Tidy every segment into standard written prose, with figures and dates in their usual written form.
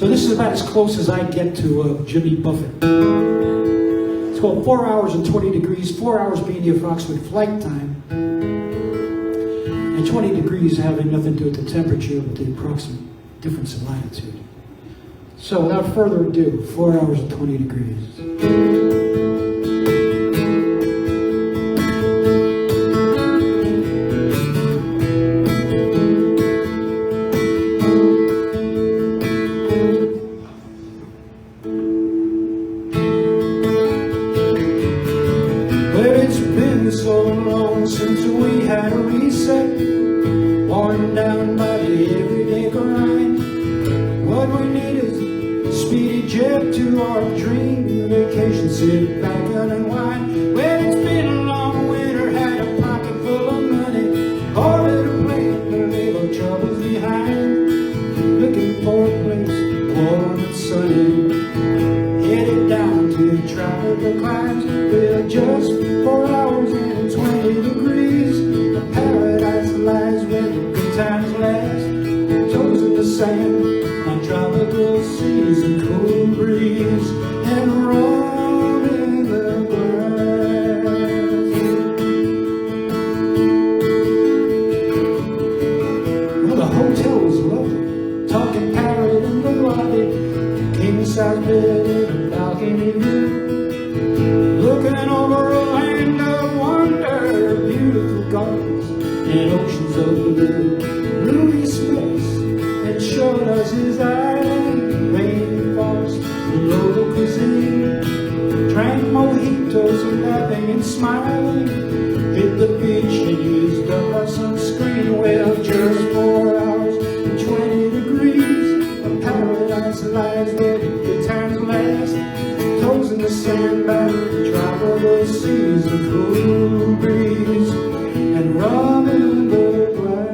So this is about as close as I get to Jimmy Buffett. It's called 4 hours and 20 degrees, 4 hours being the approximate flight time, and 20 degrees having nothing to do with the temperature, but the approximate difference in latitude. So without further ado, 4 hours and 20 degrees. So long since we had a reset, worn down by the everyday grind. What we need is a speedy jet to our dream vacation, sit back and unwind. Well, it's been a long winter, had a pocket full of money, boarded a plane to leave our troubles behind. Looking for a place warm and sunny, headed down to tropical climes. We're just 4 hours and 20 degrees. The paradise lies where the good times last. Toes in the sand on tropical seas, and cool breeze and rum in the glass. Well, the hotel was lovely, talking parrot in the lobby, king size bed and a balcony view. Looking over a land of wonder, beautiful gardens and oceans of blue. Ruby space had showed us his island, rainforest, local cuisine. Drank mojitos and laughing and smiling, hit the beach and used up our sunscreen. Well, just 4 hours and 20 degrees. A paradise lies where the times last. Toes in the sandbar, tropical seas, a cool breeze, and rum in the glass.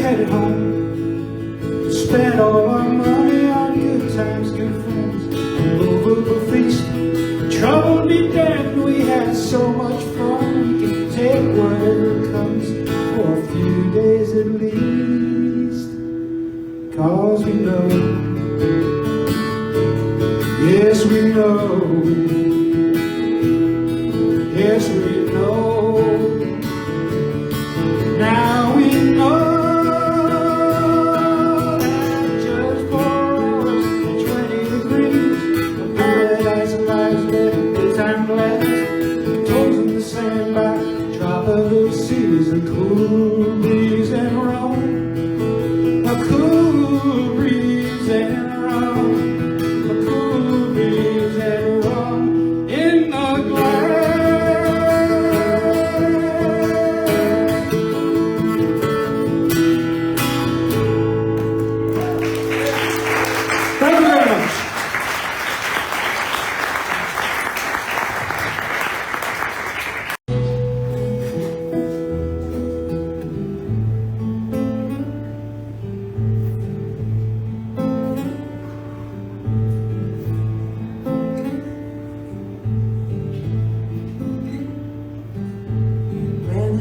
Headed home, spent all our money on good times, good friends, and movable feast. Trouble be damned, we had so much fun. We can take whatever comes for a few days at least. 'Cause we know, yes we know, yes we know, now we know. Tropical seas, a cool breeze and rum, a cool breeze and rum, a cool breeze and rum in the glass. Thank you very much.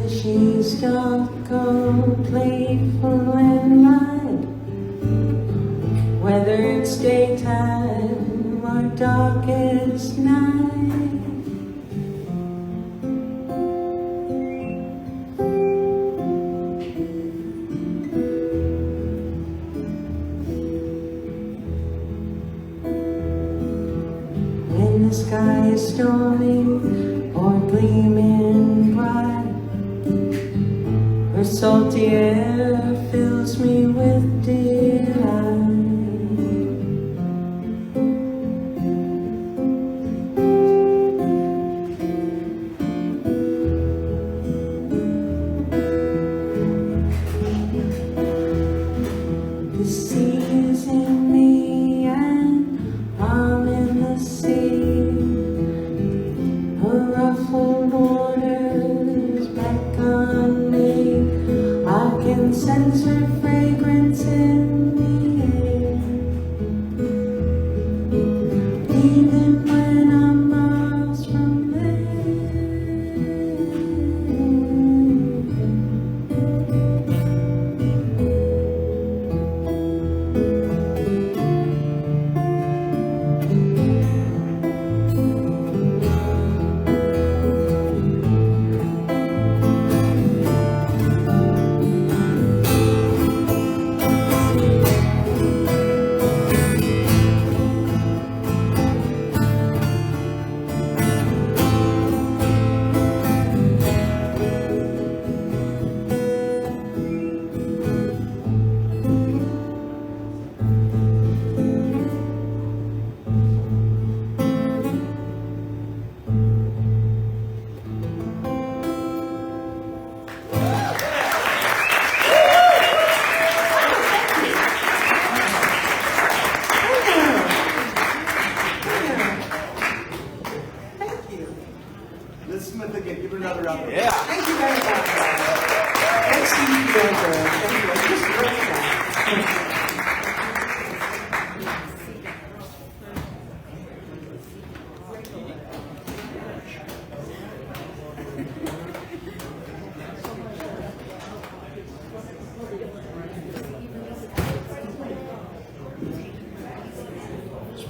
She's dark, cold, playful and light, whether it's daytime or darkest night. When the sky is stormy or gleaming bright, her salty air fills me with delight. The sea is in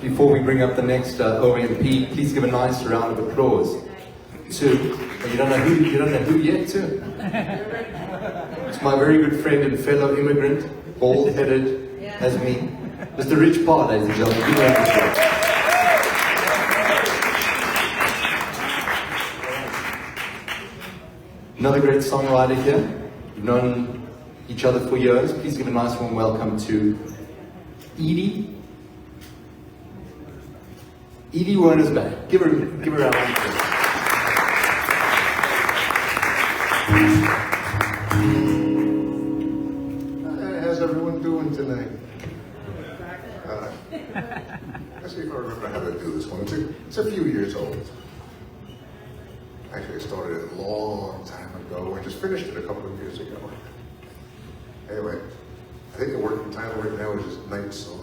before we bring up the next OMP, please give a nice round of applause to, you don't know who yet, too? It's my very good friend and fellow immigrant, bald-headed as me, Mr. Rich Parr, ladies and gentlemen. Give him a round of applause. Another great songwriter here. We've known each other for years. Please give a nice warm welcome to Edie Werner's back. Give her a round of applause. How's everyone doing tonight? Let's see if I remember how to do this one. It's a few years old. Actually, I started it a long time ago. I just finished it a couple of years ago. Anyway, I think the working title right now is just Night Song.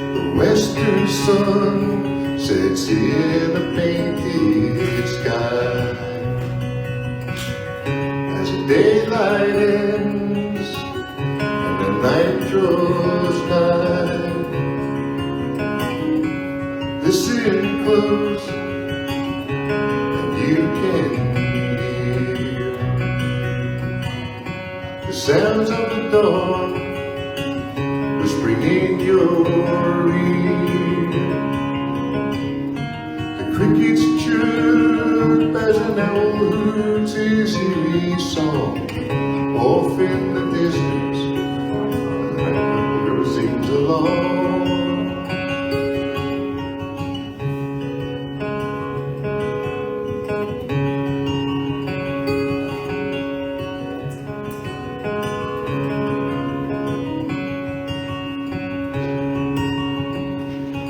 The western sun sets in a painted sky. As the daylight ends and the night draws nigh, listen close and you can hear the sounds of the dawn whispering in your ear. The crickets chirp as an owl hoots his eerie song. Off in the distance, the river sings along.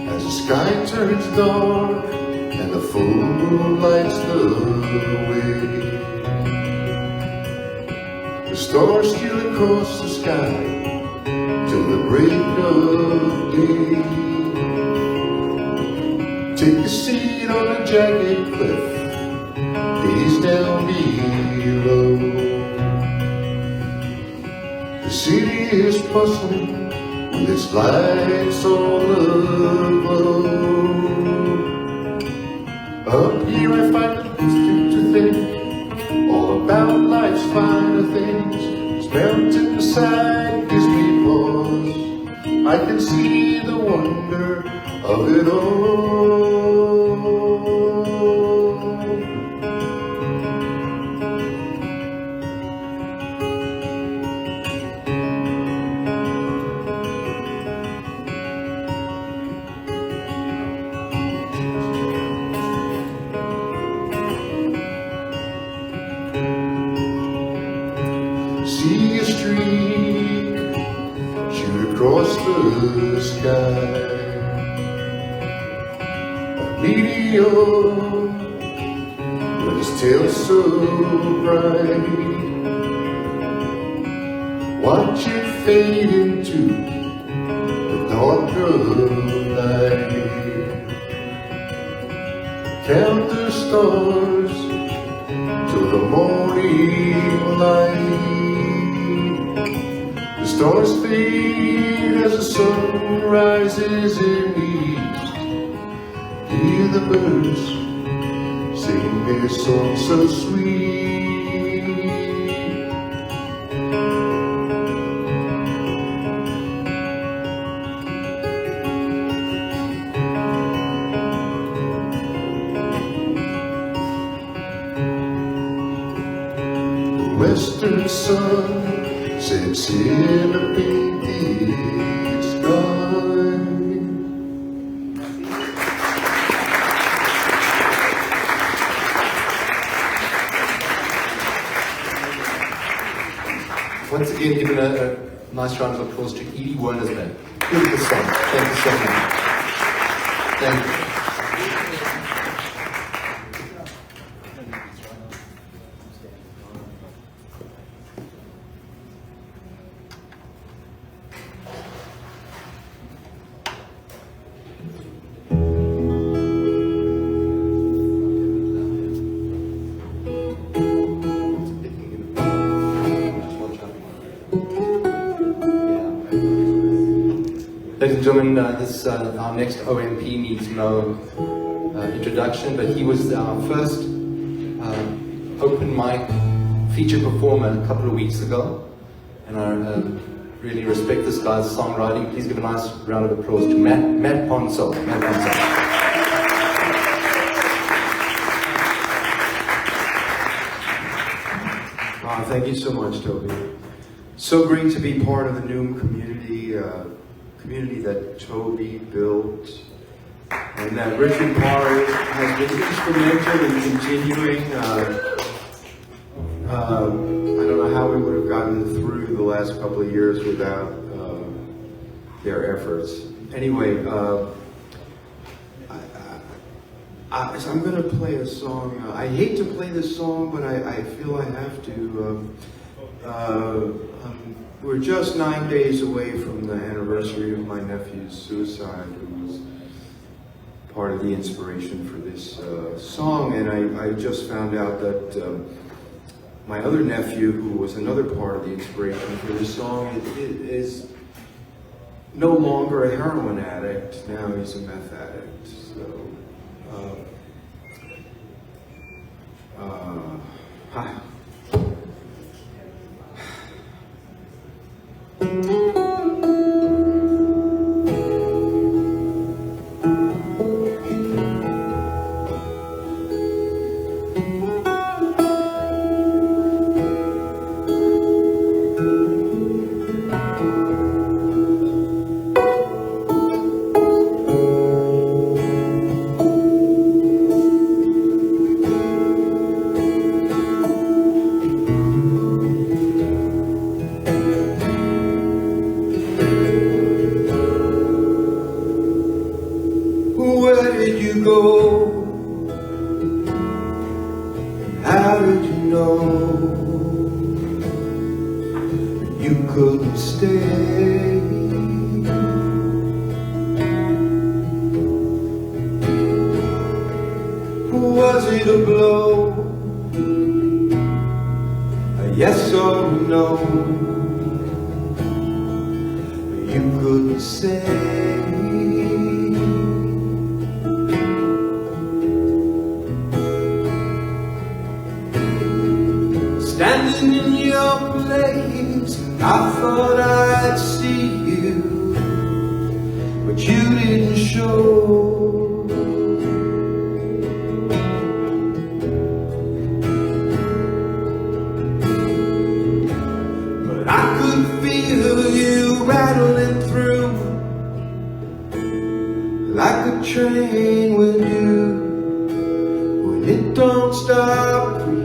As the sky turns dark and the full moon lights the way, the stars steal across the sky till the break of day. Take a seat on a jagged cliff, gaze down below. The city is bustling with its lights all aglow. Up here I find it instinct to think all about life's finer things. This mountain beside gives me pause. I can see the wonder of it all. See a streak shoot across the sky, a meteor with its tail so bright. Watch it fade into the dark of night. Count the stars till the morning light. The stars fade as the sun rises in the east. Hear the birds sing their song so sweet. The western sun sits in a painted sky. Once again, giving a nice round of applause to Edie Werner's band. Beautiful song. Thank you so much. Thank you. Ladies and gentlemen, our next OMP needs no introduction, but he was our first open mic feature performer a couple of weeks ago, and I really respect this guy's songwriting. Please give a nice round of applause to Matt Ponsel. Matt Ponsel. Thank you so much, Toby. So great to be part of the Noom community, community that Toby built, and that Richard Parr has been instrumental in continuing. I don't know how we would have gotten through the last couple of years without their efforts. Anyway, so I'm going to play a song. I hate to play this song, but I feel I have to. We're just 9 days away from the anniversary of my nephew's suicide, who was part of the inspiration for this song. And I just found out that my other nephew, who was another part of the inspiration for this song, is no longer a heroin addict. Now he's a meth addict. So. Hi. Where did you go? How did you know you couldn't stay? Was it a blow? A yes or a no? You couldn't say. Standing in your place, I thought I'd see you, but you didn't show. But I could feel you rattling through like a train will do when it don't stop for you.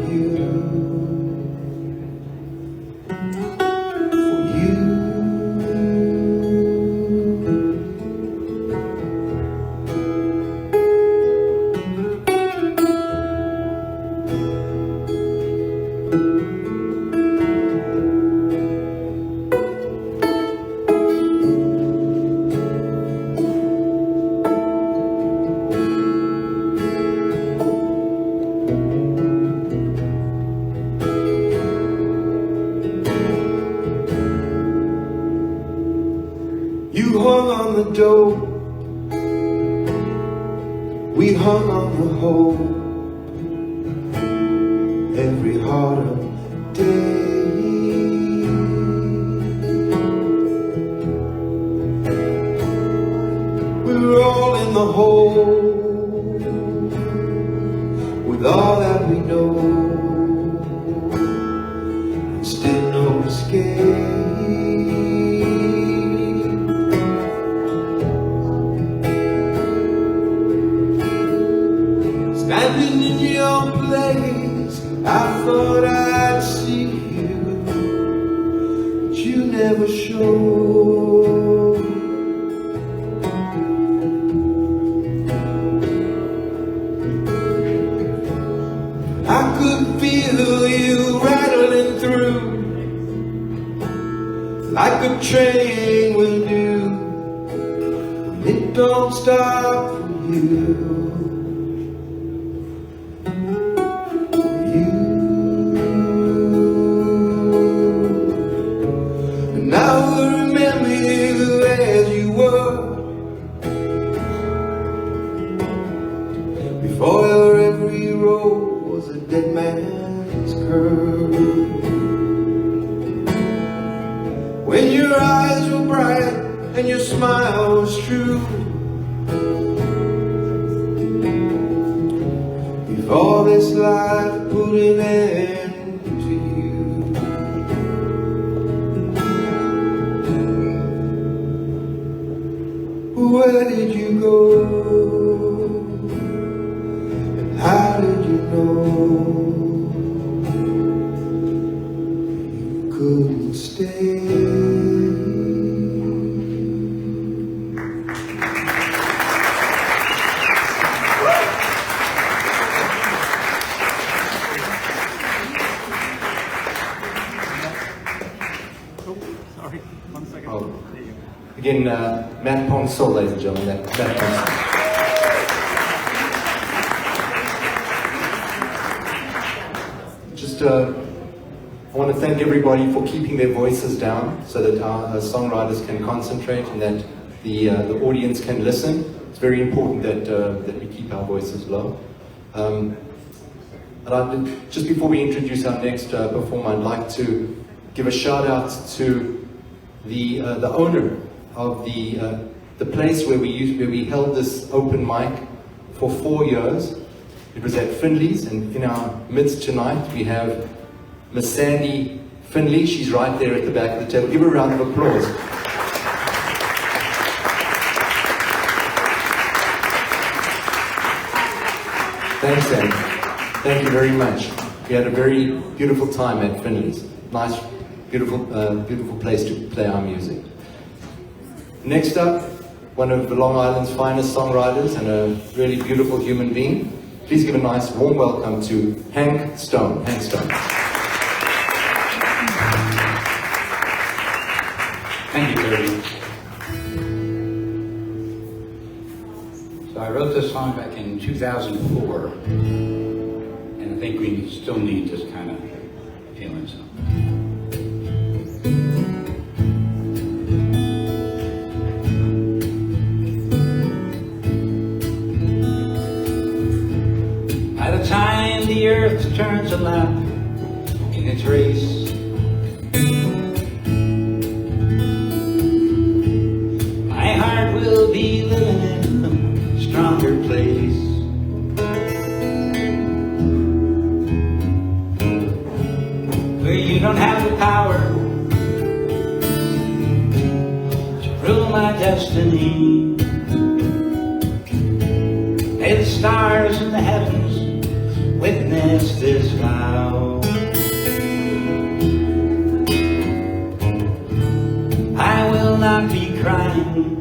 You hung on the door, we hung on the hope, every harder day. We were all in the hole, with all that we know, and still no escape. Standing in your place, I thought I'd see you, but you never showed. I could feel you rattling through like a train will do when it don't stop for you. when your eyes were bright and your smile was true. If all this life put an end to you, where did you go? And how did you know you couldn't stay? Again, Matt Ponsol, ladies and gentlemen. Matt Ponsol. Just, I want to thank everybody for keeping their voices down so that our songwriters can concentrate and that the audience can listen. It's very important that we keep our voices low. And just before we introduce our next performer, I'd like to give a shout out to the owner of the place where we held this open mic for 4 years. It was at Finley's, and in our midst tonight we have Miss Sandy Finley. She's right there at the back of the table. Give her a round of applause. Thanks, Sandy. Thank you very much. We had a very beautiful time at Finley's. Nice, beautiful place to play our music. Next up, one of Long Island's finest songwriters and a really beautiful human being. Please give a nice warm welcome to Hank Stone. Hank Stone. Thank you, Cody. So I wrote this song back in 2004, and I think we still need this kind of feeling. So. By the time the earth turns a lap in its race, my heart will be living in a stronger place. Where you don't have the power to rule my destiny. May the stars in the heavens witness this vow. I will not be crying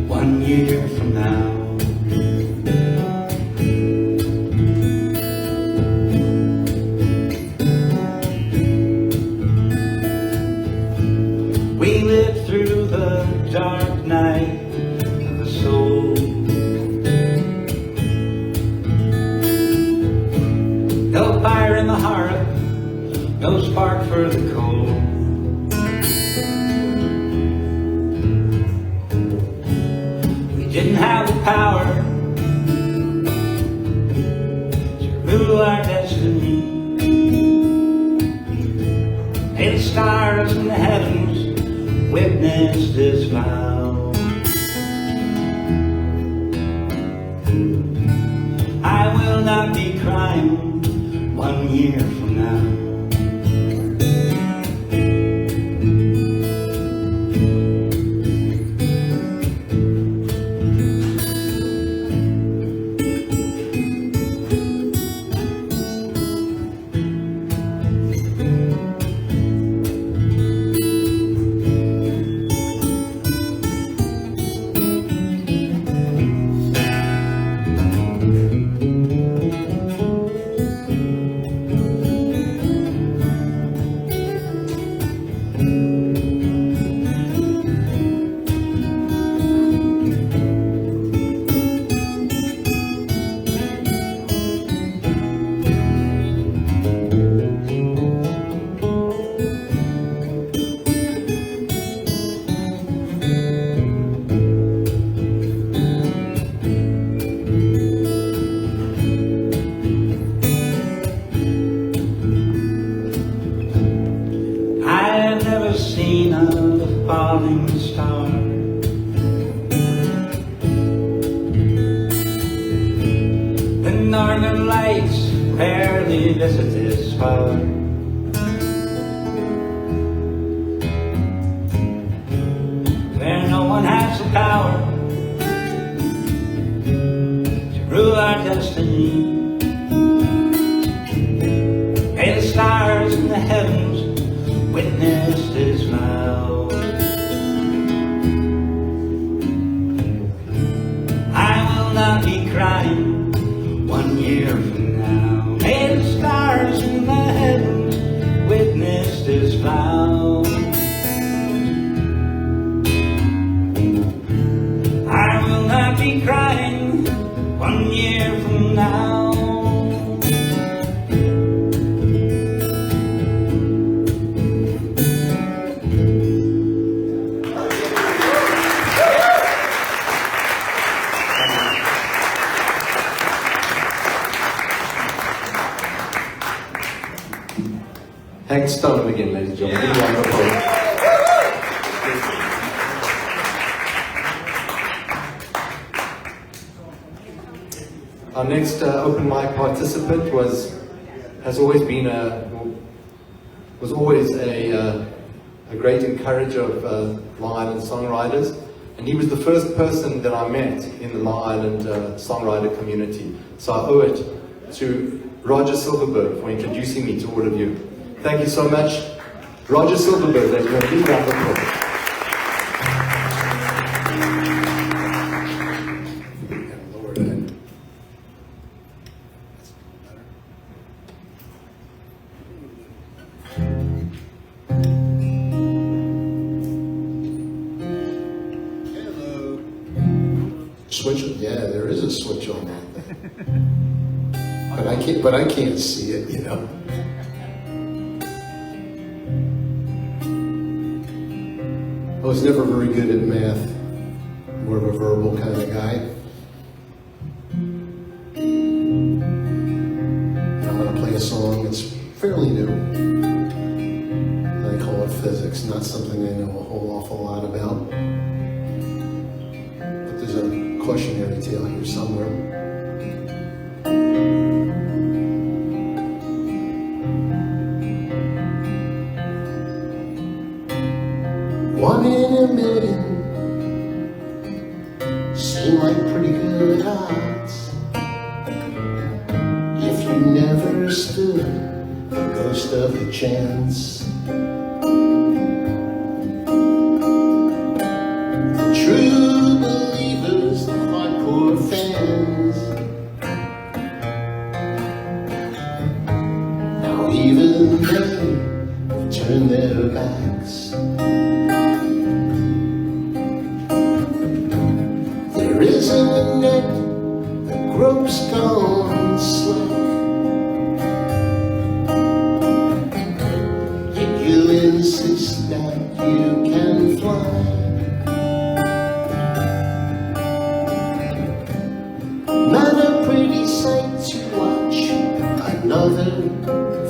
1 year from now. We live through the dark night of the soul. No fire in the hearth, no spark for the coal. We didn't have the power to rule our destiny. May the stars in the heavens witness this vow. I will not be crying 1 year from now. falling star. The northern lights rarely visit this far. Where no one has the power to rule our destiny. May the stars in the heavens witness this vow. I will not be crying 1 year from now. May the stars in the heavens witness this vow. I will not be crying 1 year from now. Hank Stone again, ladies and gentlemen. Really wonderful. Our next open mic participant has always been was always a great encourager of Long Island songwriters, and he was the first person that I met in the Long Island songwriter community. So I owe it to Roger Silverberg for introducing me to all of you. Thank you so much, Roger Silverberg. That's going to be wonderful. Switch? Yeah, there is a switch on that thing. But I can't see it, you know. I was never very good at math. More of a verbal kind of guy. And I'm going to play a song that's fairly new. And I call it physics, not something I know a whole awful lot about. But there's a cautionary tale here somewhere. One in a million seem like pretty good odds if you never stood the ghost of a chance. The true believers, the hardcore fans, now even they have turned their backs. There isn't a net, the rope's gone slack. Yet you insist that you can fly. Not a pretty sight to watch, another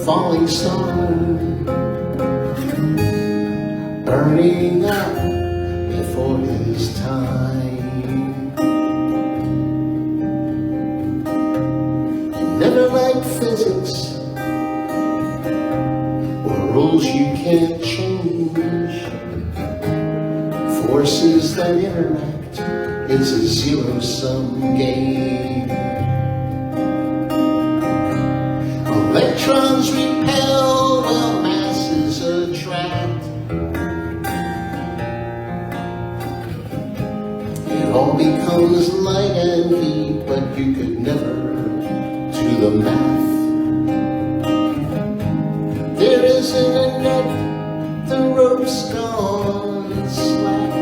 falling star burning up before his time. Never liked physics or rules you can't change. Forces that interact, it's a zero-sum game. Electrons repel while masses attract. It all becomes light and heat, but you could never do the math. There isn't a net, the rope's gone slack.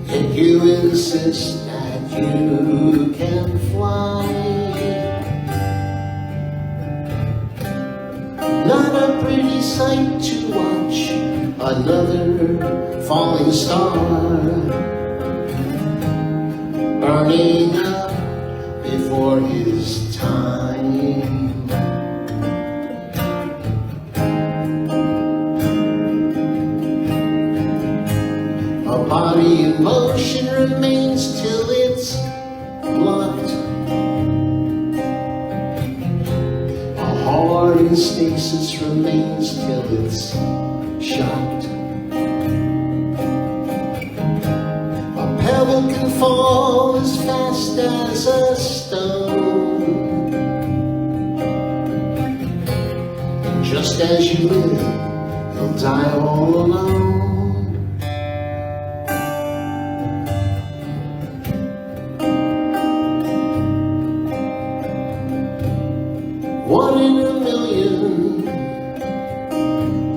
Yet you insist that you can fly. Not a pretty sight to watch, another falling star burning up before his time. Emotion remains till it's blunt. A heart in stasis remains till it's shocked. A pebble can fall as fast as a stone. And just as you live, you'll die all alone. One in a million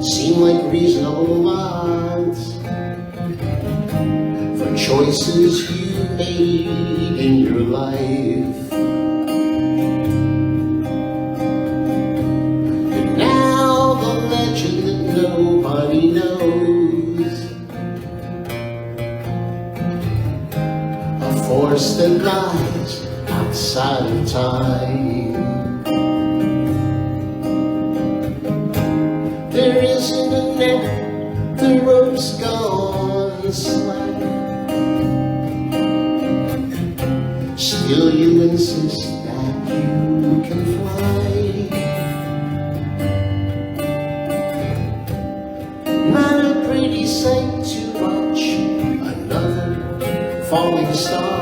seem like reasonable odds for choices you made in your life. But now the legend that nobody knows, a force that lies outside of time. There isn't a net, the rope's gone slack. Still you insist that you can fly. Not a pretty sight to watch another falling star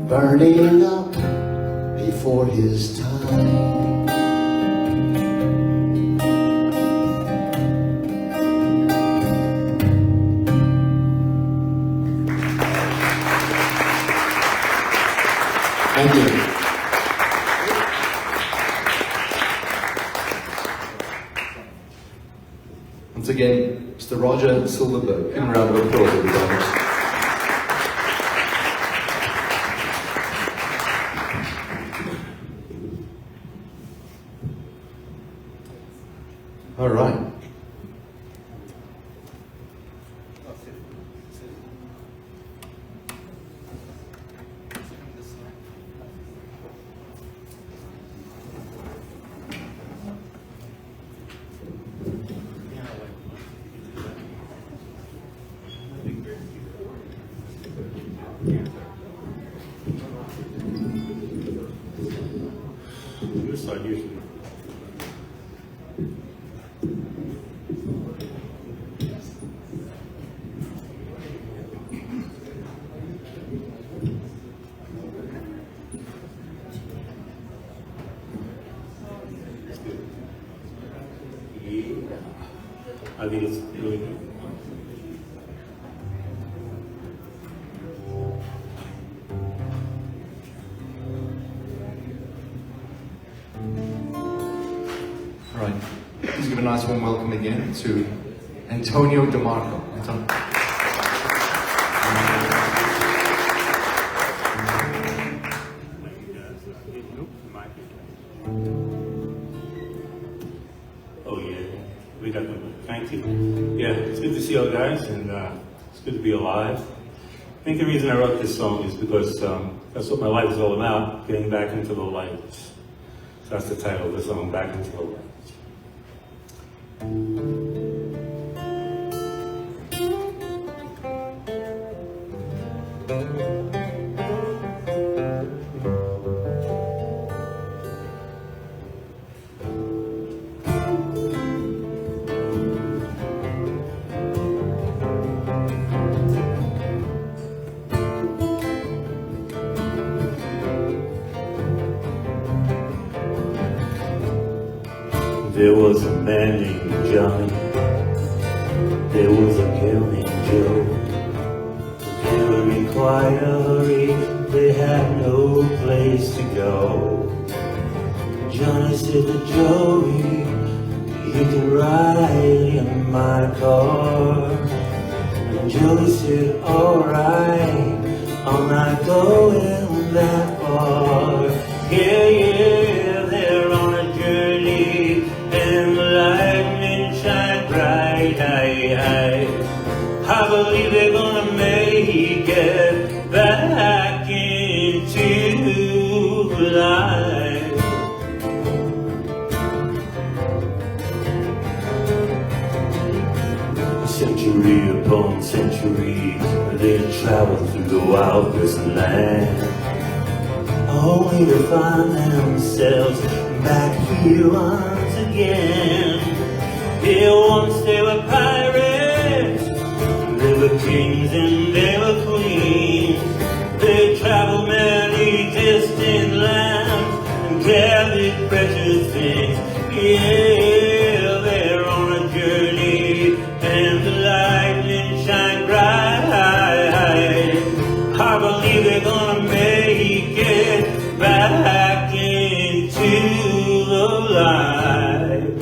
burning up before his time. Thank you. Once again, Mr. Roger Silverberg. Give him a round of applause, everybody. All right. This side usually. I think it's really good. All right. Please give a nice warm welcome again to Antonio DeMarco. Oh yeah, we got them. Thank you. Yeah, it's good to see you guys, and it's good to be alive. I think the reason I wrote this song is because that's what my life is all about, getting back into the light. So that's the title of the song, Back into the Light. There was a man named Johnny, there was a girl named Joe. They were in quite a hurry, they had no place to go. Johnny said to Joey, you can ride in my car. And Joey said, alright, I'm not going that far. Yeah, yeah, they're on a journey, and the lightning shine bright. I believe they're gonna make it back into life. He Century upon century, they travel through the wildest land, only to find themselves back here once again. Here once they were pirates, they were kings and they were queens. They traveled many distant lands and gathered precious things. Yeah, they're on a journey and the lightning shine bright. I believe they're gonna make it back into the light.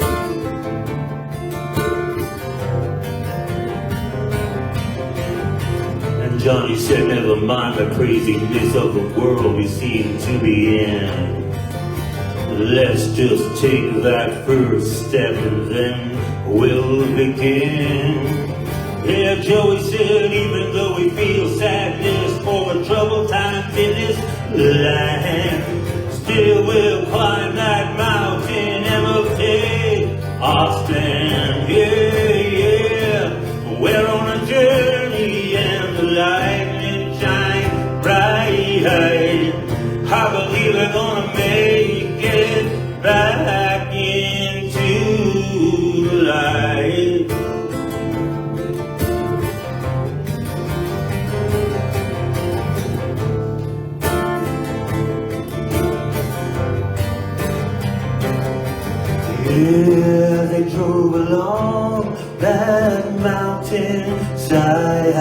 And Johnny said, never mind the craziness of the world we seem to be in. Let's just take that first step and then we'll begin. Yeah, Joey said, even though we feel sadness for the troubled times in this land, still we'll climb that mountain and we'll take our stand. Yeah, yeah, we're on a journey and the lightning shine bright. I believe we're gonna make it back into the light. Yeah, they drove along that mountain side.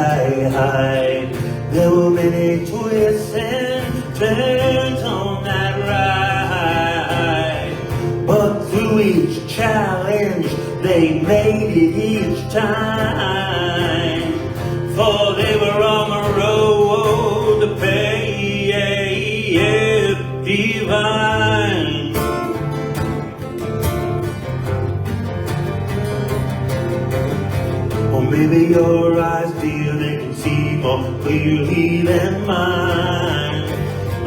There were many twists and turns on that ride, but through each challenge they made it each time, for they were on the road to pay divine. Or maybe your eyes, dear, they can see more clearly than mine.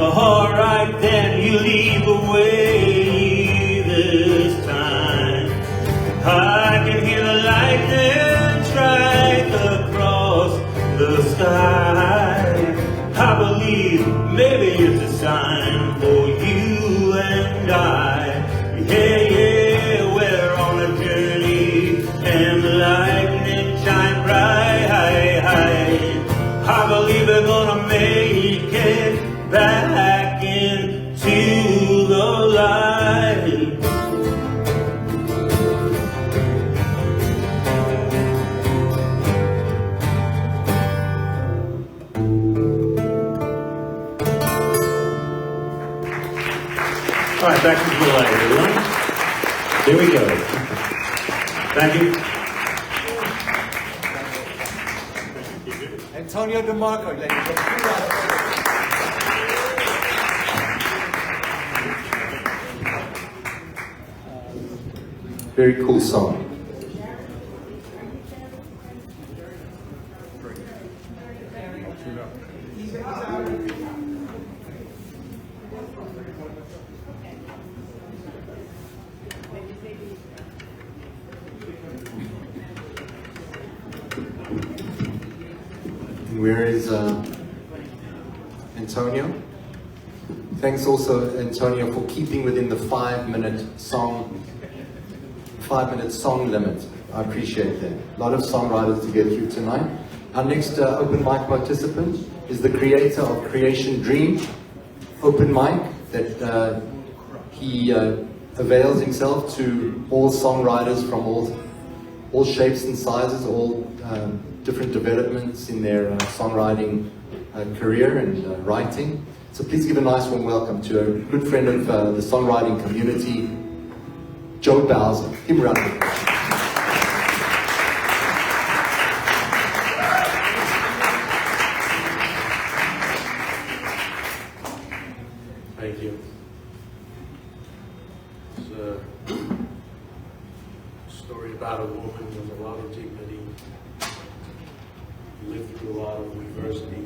Alright then, you lead the way this time. I can hear the lightning strike across the sky. I believe maybe it's a sign for you and I. Yeah, yeah, we're on a journey and the lightning shine bright. I believe we're gonna make it back into the light. All right, back to the light, everyone. Here we go. Thank you. Antonio DeMarco, ladies and gentlemen. Very cool song. Where is Antonio? Thanks also, Antonio, for keeping within the 5-minute song limit. I appreciate that. A lot of songwriters to get through tonight. Our next open mic participant is the creator of Creation Dream open mic that he avails himself to all songwriters from all shapes and sizes, all different developments in their songwriting career and writing. So please give a nice warm welcome to a good friend of the songwriting community, Joe Bowser. Give him a round of applause. Thank you. It's a story about a woman with a lot of dignity, lived through a lot of adversity.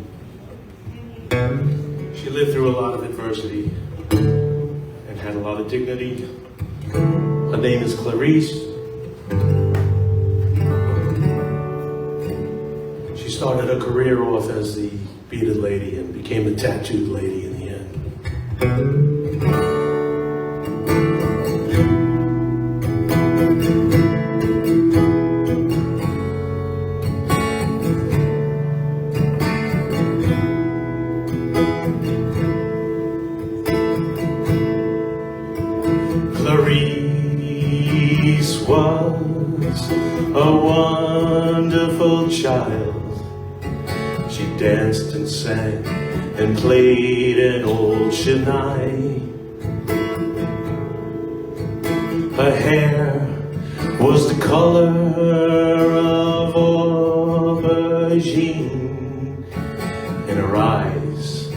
She lived through a lot of adversity and had a lot of dignity. Her name is Clarice. started a career off as the beaded lady and became the tattooed lady in the end. Clarice was a wonderful child. She danced and sang and played an old shehnai. Her hair was the color of aubergine, and her eyes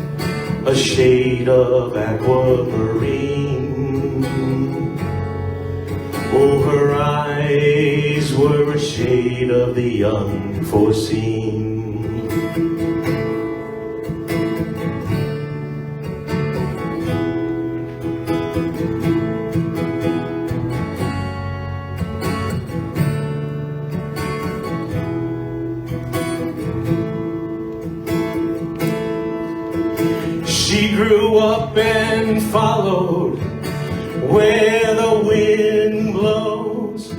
a shade of aquamarine. Oh, her eyes were a shade of the unforeseen. She grew up and followed where the wind blows,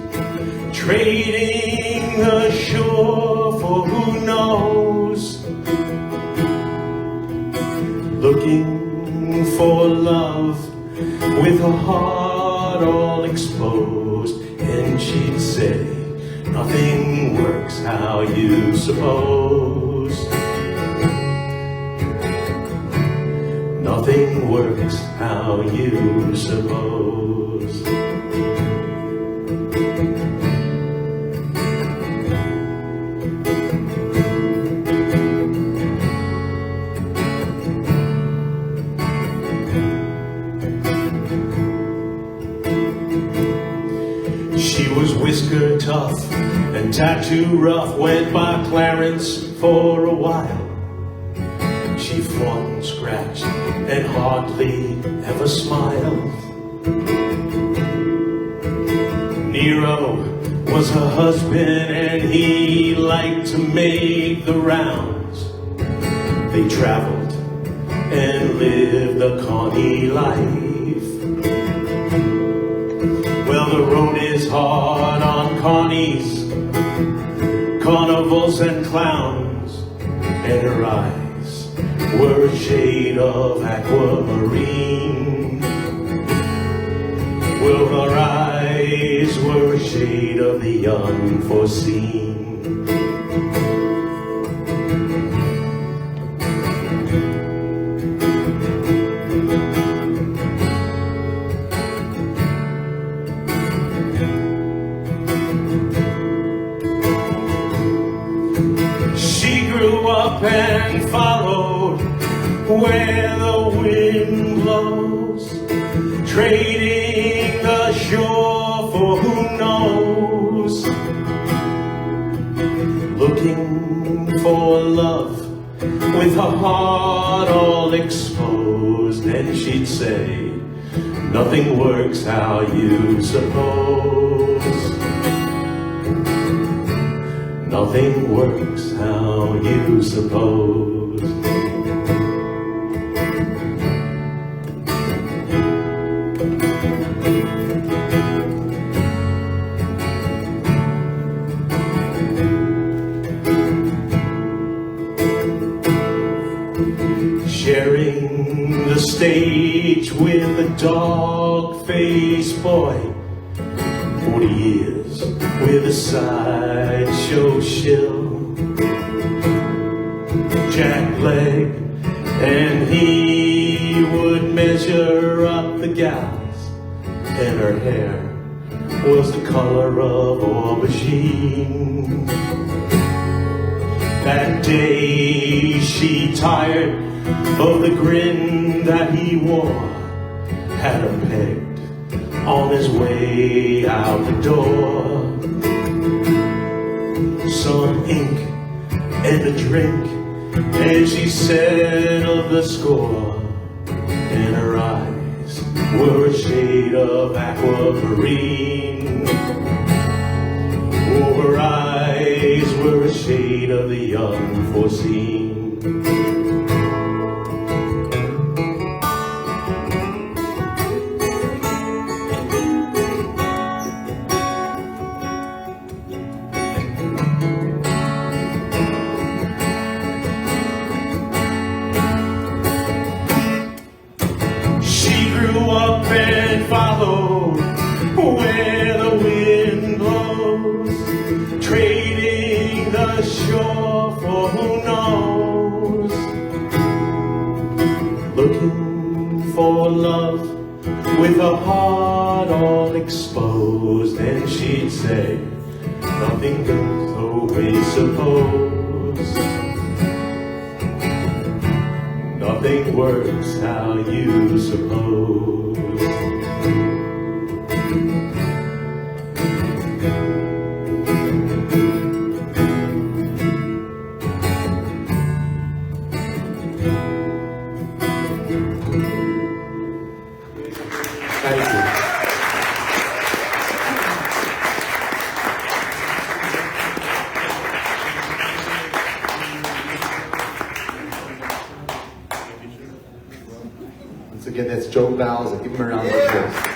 trading the shore for who knows, looking for love with her heart all exposed. And she'd say, nothing works how you suppose. Nothing works how you suppose. She was whisker tough and tattoo rough, went by Clarence for a while. She fought and scratched and hardly ever smiled. Nero was her husband and he liked to make the rounds. They traveled and lived the Connie life. Well, the road is hard on Connies, carnivals and clowns, and her eyes were a shade of aquamarine. Well, her eyes were a shade of the unforeseen. She grew up and followed where the wind blows, trading the shore for who knows, looking for love with her heart all exposed. And she'd say, nothing works how you suppose. Nothing works how you suppose. Sharing the stage with a dog-faced boy, 40 years with a sideshow shill, jackleg, and he would measure up the gals, and her hair was the color of aubergine. That day she tired of the grin that he wore, had her pegged on his way out the door. Some ink and a drink, and she settled the score, and her eyes were a shade of aquamarine. Oh, her eyes were a shade of the unforeseen. She grew up and followed where the wind blows, trading the shore for who knows, looking for love with a heart all exposed. And she'd say, nothing goes the way supposed, nothing works how you suppose. Thank you. Once again, that's Joe Bowser. Give him a round of applause.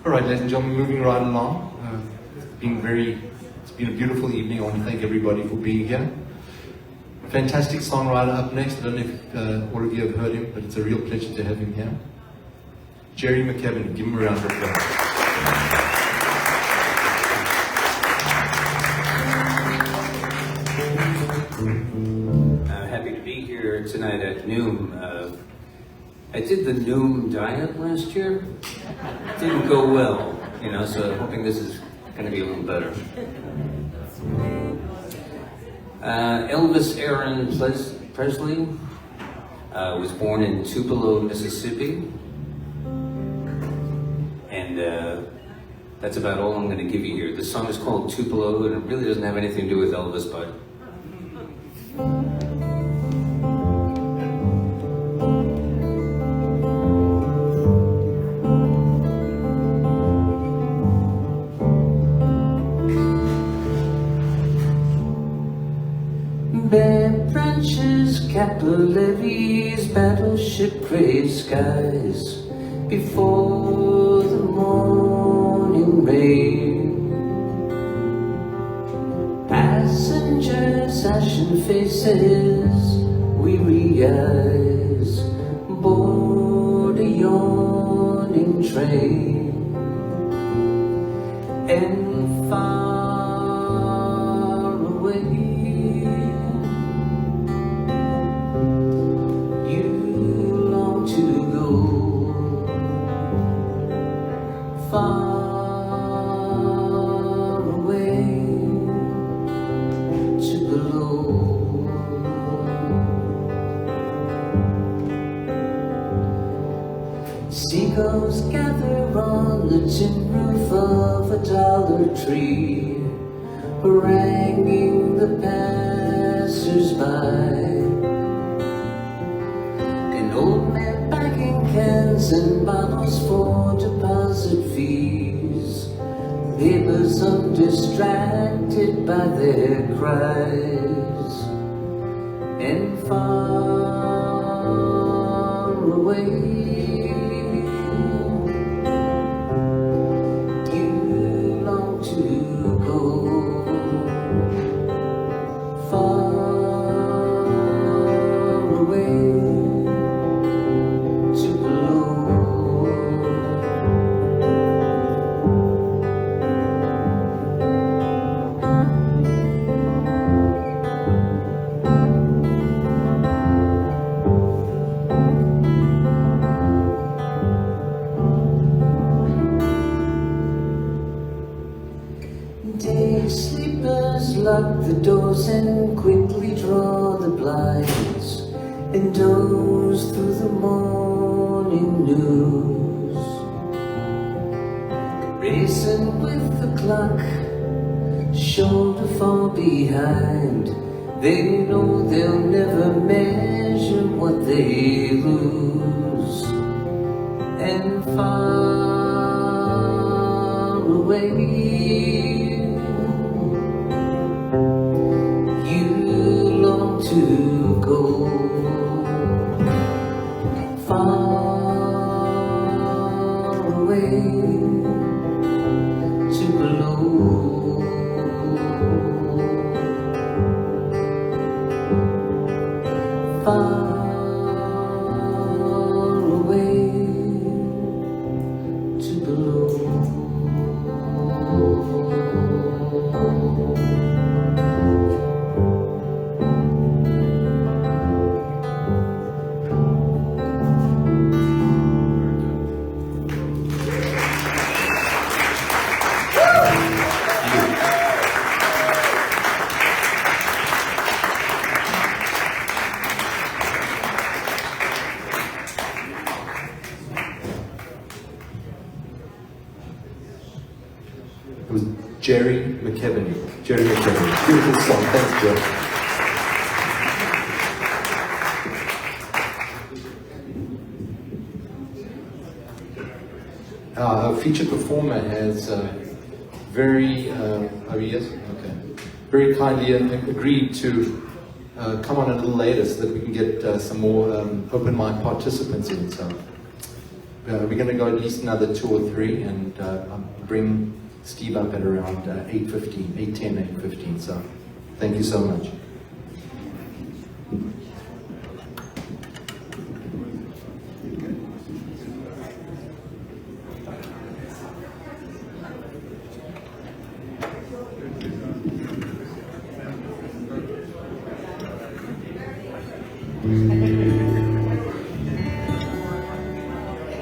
All right, ladies and gentlemen, moving right along. It's been a beautiful evening. I want to thank everybody for being here. A fantastic songwriter up next. I don't know if all of you have heard him, but it's a real pleasure to have him here. Jerry McKevin, give him a round of applause. I'm happy to be here tonight at Noom. I did the Noom diet last year. It didn't go well, so I'm hoping this is going to be a little better. Elvis Aaron Presley was born in Tupelo, Mississippi. And that's about all I'm going to give you here. The song is called Tupelo, and it really doesn't have anything to do with Elvis, but bare branches, capital levees, battleship gray skies, before the morning rain. Passengers, ashen faces, weary eyes, board a yawning train. And far away, you long to go, far away to below. Seagulls gather on the tin roof of a dollar tree, haranguing the passers-by. An old man packing cans and bottles for deposit fees, neighbors undistracted by their cries. And far away, you long to go, Night sleepers lock the doors and quickly draw the blinds and doze through the morning news. Racing with the clock, shoulder far behind. They know they'll never measure what they lose. And far away, you long to go. Far away to below. Far away to below. It was Jerry McKeveny. Jerry McKeveny. Beautiful song. Thanks, Joe. Our featured performer has very, oh yes, okay, very kindly agreed to come on a little later so that we can get some more open mic participants in. So we're going to go at least another 2 or 3 and bring Steve up at around 8:15, 8:10, 8:15. So thank you so much.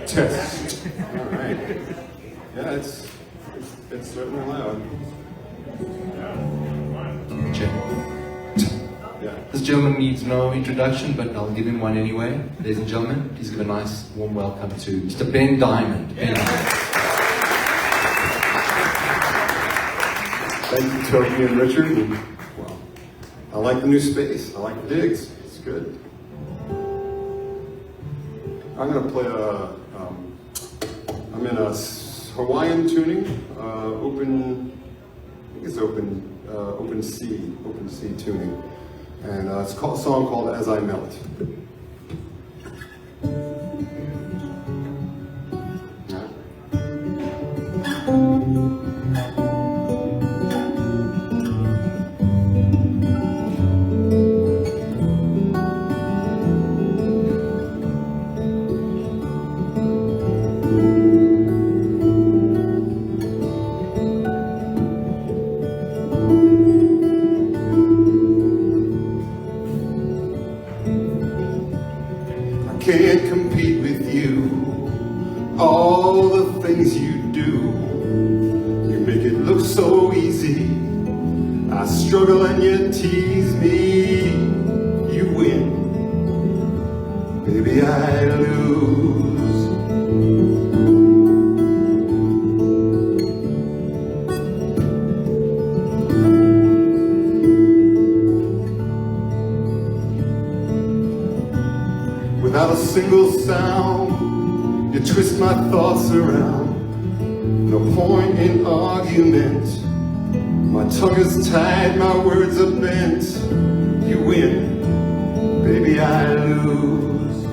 Test. All right. Yeah, it's certainly loud. Yeah. This gentleman needs no introduction, but I'll give him one anyway. Ladies and gentlemen, please give a nice warm welcome to Mr. Ben Diamond. Ben Diamond. Thank you, Toby and Richard. And, well, I like the new space. I like the digs. It's good. I'm going to play I'm in a Hawaiian tuning, open C tuning. And it's a song called As I Melt. Can't compete with you. All the things you do, you make it look so easy. I struggle and you tease me. You win, baby, I lose. Without a single sound, you twist my thoughts around. No point in argument. My tongue is tied, my words are bent. You win, baby, I lose.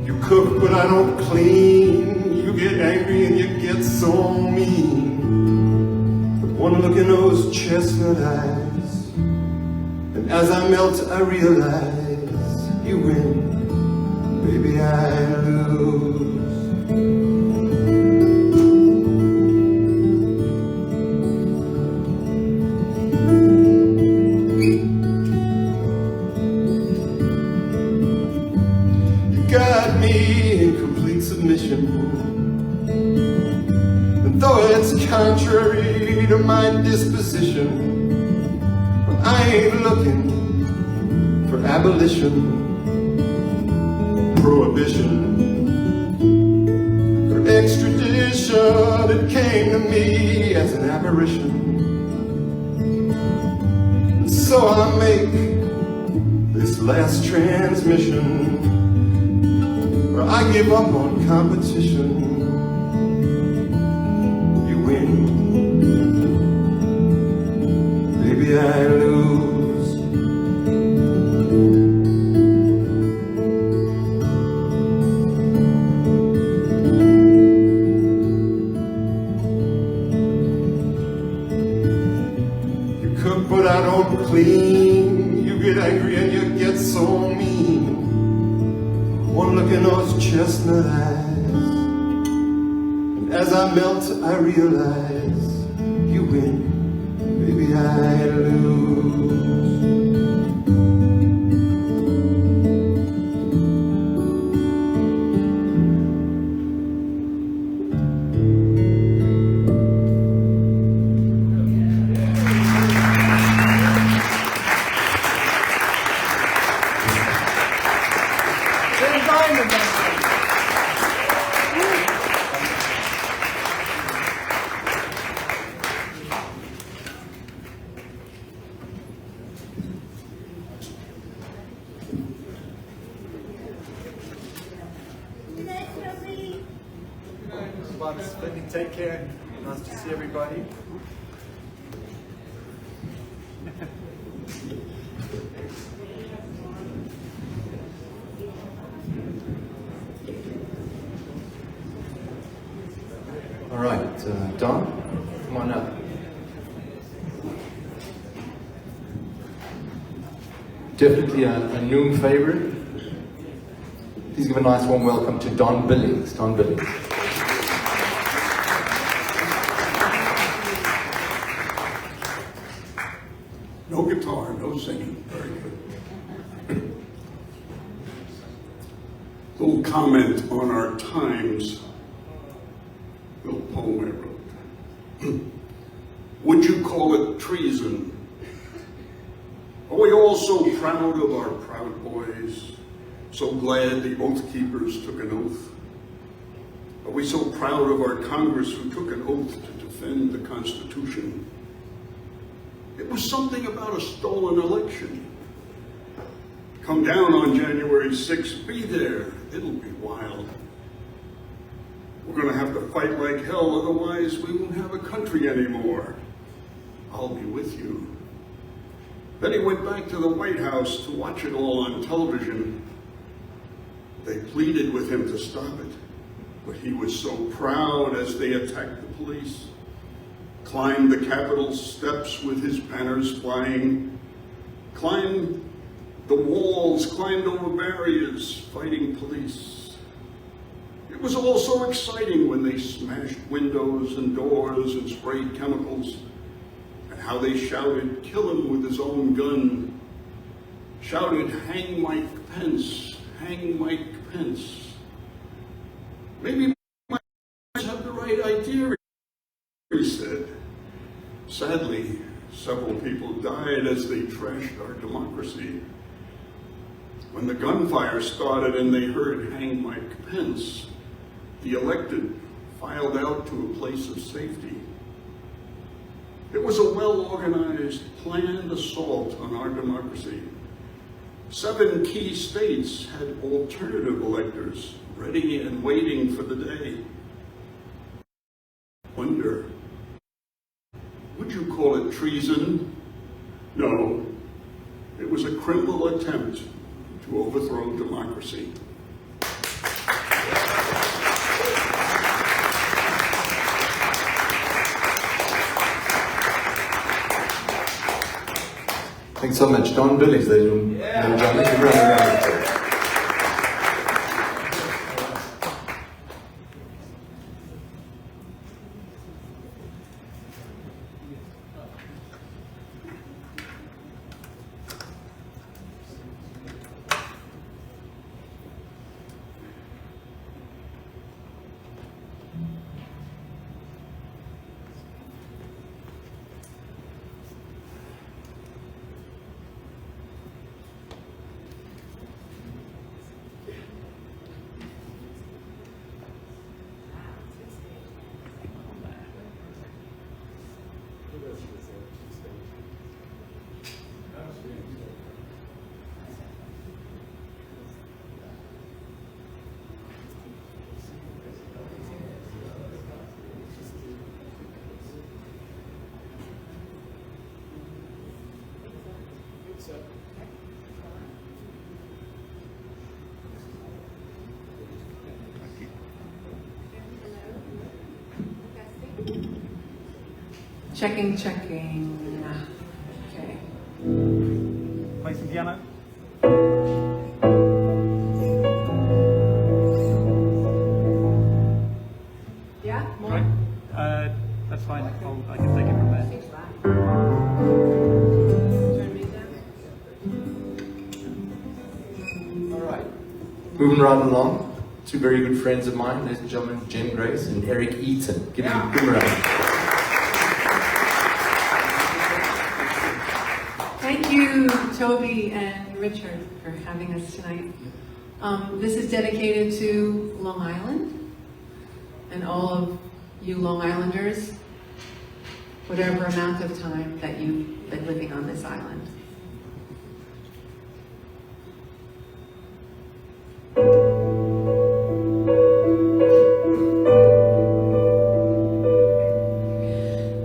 You cook, but I don't clean. You get angry and you get so mean. But one look in those chestnut eyes, and as I melt I realize you win, baby, I lose. contrary to my disposition. I ain't looking for abolition, prohibition, or extradition. It came to me as an apparition. So I make this last transmission, or I give up on competition. You win, baby, I lose. You cook, but I don't clean. You get angry and you get so mean. One look in those chestnut eyes, and as I melt, I realize you win, baby, I lose. Take care. Nice to see everybody. All right, Don, come on up. Definitely a Noom favorite. Please give a nice warm welcome to Don Billings. Don Billings. No guitar, no singing. Very good. Little comment on our times. Little poem I wrote. Would you call it treason? Are we all so proud of our proud boys? So glad the oath keepers took an oath? Are we so proud of our Congress who took an oath to defend the Constitution? It was something about a stolen election. Come down on January 6th, be there, it'll be wild. We're gonna have to fight like hell, otherwise we won't have a country anymore. I'll be with you. Then he went back to the White House to watch it all on television. They pleaded with him to stop it, but he was so proud as they attacked the police. Climbed the Capitol steps with his banners flying, climbed the walls, climbed over barriers, fighting police. It was all so exciting when they smashed windows and doors and sprayed chemicals, and how they shouted, kill him with his own gun, shouted, hang Mike Pence, hang Mike Pence. Maybe Mike have the right idea, he said. Sadly, several people died as they trashed our democracy. When the gunfire started and they heard hang Mike Pence, the elected filed out to a place of safety. It was a well-organized, planned assault on our democracy. 7 key states had alternative electors ready and waiting for the day. Wonder, would you call it treason? No, it was a criminal attempt to overthrow democracy. Thanks so much. Don Billings, ladies and gentlemen. Thank you very much. Checking. Okay. Play some piano. Yeah? More? Right. That's fine. I can take it from there. Turn me down. All right. Moving right along. Two very good friends of mine, ladies and gentlemen, Jen Grace and Eric Eaton. Give them a good round. Thank you, Toby and Richard, for having us tonight. This is dedicated to Long Island and all of you Long Islanders, whatever amount of time that you've been living on this island.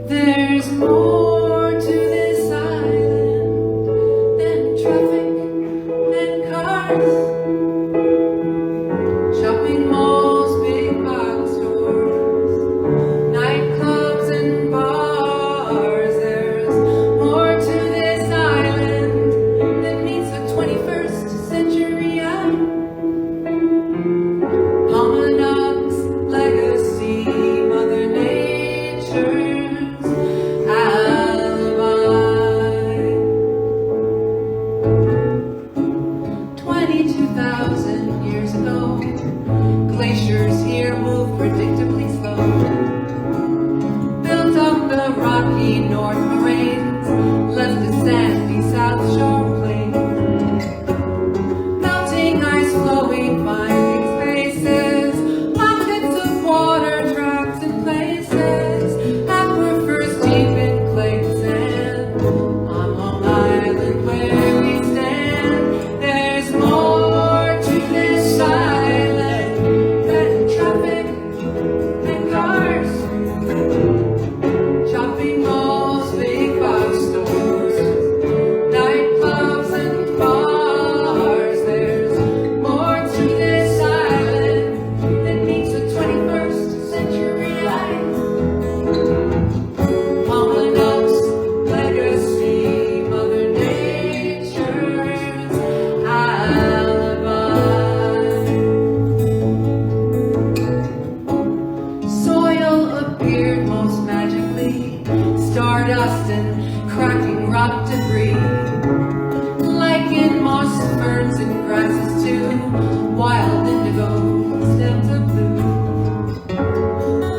There's more to this island than traffic and cars, shopping malls, big box stores, nightclubs and bars. There's more to this island that meets the 21st century eye. Almanac's legacy, Mother Nature's alibi. 22,000 years ago, glaciers here move predictably slow. Built up the rocky North Moraines, left the sandy South Shore plain. Melting ice flowing, finding spaces, pockets of water, traps and places, aquifers deep in clay and sand. On Long Island where we stand, there's more to this island than traffic and cars, shopping malls, big box stores, nightclubs and bars. There's more to this island that meets the 21st century life. Almanac's legacy, Mother Nature's alibi. Soil appeared most magically, stardust and cracking rock debris, lichen, moss, ferns and grasses too, wild indigo, stems of blue,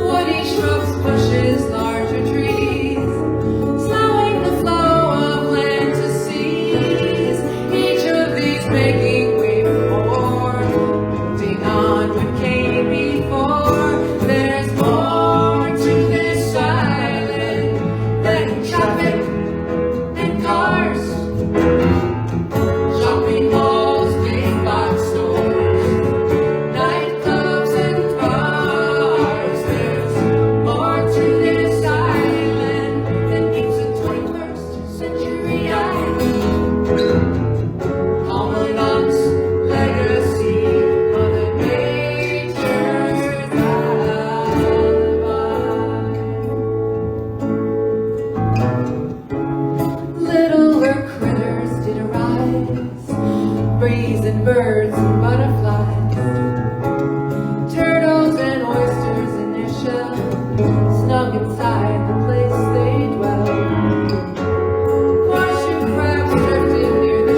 woody shrubs, bushes, larger trees, slowing the flow of land to seas, each of these making way for more, building on what came before. There's more to this island than traffic and cars, shopping malls, big box stores, nightclubs and bars. There's more to this island than meets the 21st century eye. Almanac's legacy, Mother Nature's alibi. Littler critters did arise, breeze and birds and butterflies, turtles and oysters in their shell, snug inside the place they dwell. Horseshoe crabs drifted near the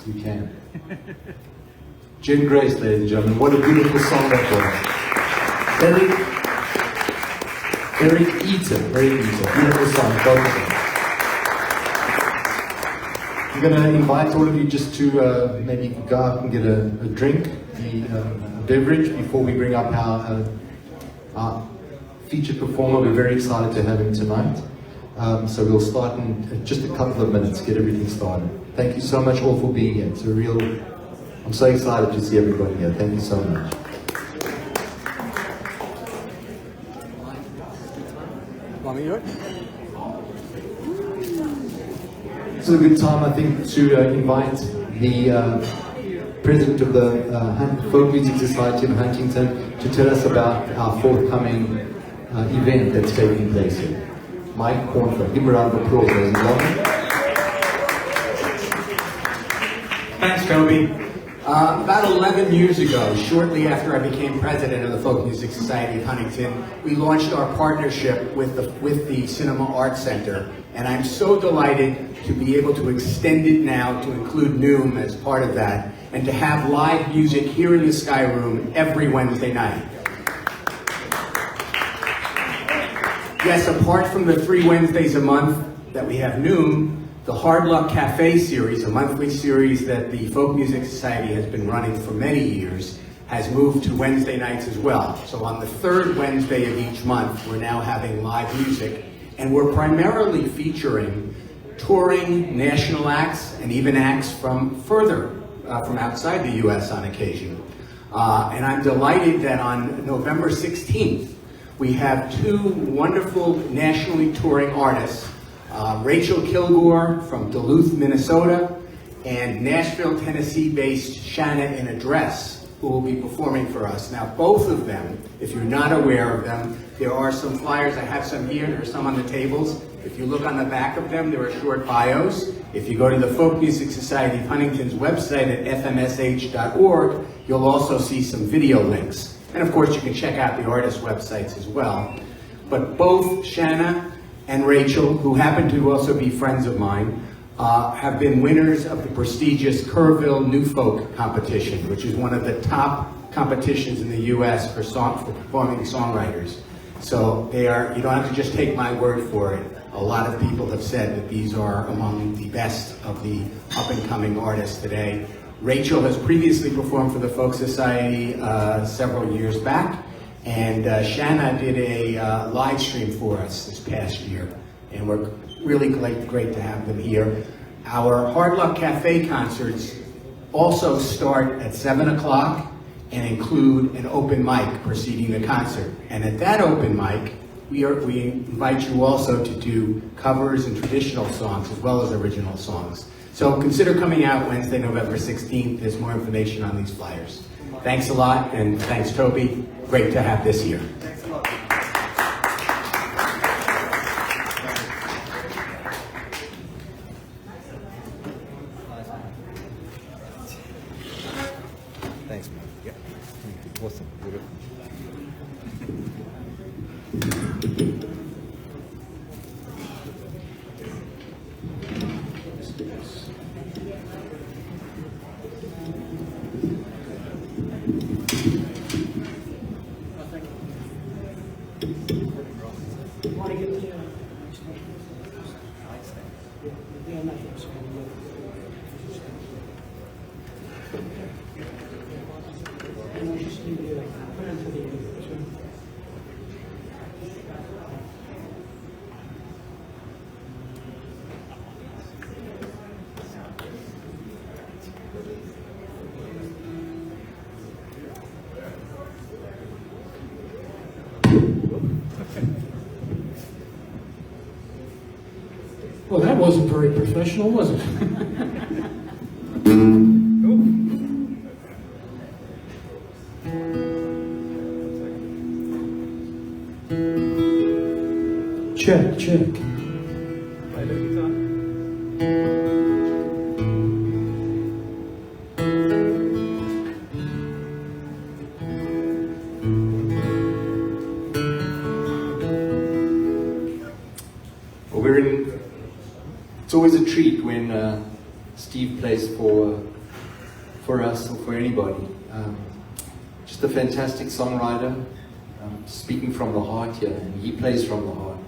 You can. Jen Grace, ladies and gentlemen, what a beautiful song that was. Eric Eaton, beautiful song, both of them. I'm going to invite all of you just to maybe go out and get a drink, a beverage, before we bring up our featured performer. We're very excited to have him tonight. So we'll start in just a couple of minutes, get everything started. Thank you so much all for being here. It's I'm so excited to see everybody here. Thank you so much. Want me to do it? It's a good time, I think, to invite the president of the Folk Music Society of Huntington to tell us about our forthcoming event that's taking place here. Mike Cornford. Give him a round of applause, ladies and gentlemen. Thanks, Toby. About 11 years ago, shortly after I became president of the Folk Music Society of Huntington, we launched our partnership with the Cinema Arts Center, and I'm so delighted to be able to extend it now to include Noom as part of that, and to have live music here in the Sky Room every Wednesday night. Yes, apart from the 3 Wednesdays a month that we have Noom, the Hard Luck Cafe series, a monthly series that the Folk Music Society has been running for many years, has moved to Wednesday nights as well. So on the 3rd Wednesday of each month, we're now having live music, and we're primarily featuring touring national acts and even acts from outside the U.S. on occasion. And I'm delighted that on November 16th, we have 2 wonderful nationally touring artists, Rachel Kilgore from Duluth, Minnesota, and Nashville, Tennessee-based Shanna in a Dress, who will be performing for us. Now, both of them, if you're not aware of them, there are some flyers. I have some here. There are some on the tables. If you look on the back of them, there are short bios. If you go to the Folk Music Society of Huntington's website at fmsh.org, you'll also see some video links. And of course, you can check out the artists' websites as well. But both Shanna and Rachel, who happen to also be friends of mine, have been winners of the prestigious Kerrville New Folk competition, which is one of the top competitions in the U.S. for performing songwriters. So you don't have to just take my word for it. A lot of people have said that these are among the best of the up-and-coming artists today. Rachel has previously performed for the Folk Society several years back, and Shanna did a live stream for us this past year, and we're really great to have them here. Our Hard Luck Cafe concerts also start at 7 o'clock and include an open mic preceding the concert. And at that open mic, we invite you also to do covers and traditional songs as well as original songs. So consider coming out Wednesday, November 16th. There's more information on these flyers. Thanks a lot, and thanks, Toby. Great to have this here. Thanks a lot. Thanks, man. Yeah. Awesome. Beautiful. Well, that wasn't very professional, was it? Check, check. It's always a treat when Steve plays for for us or for anybody. Just a fantastic songwriter, speaking from the heart here, and he plays from the heart.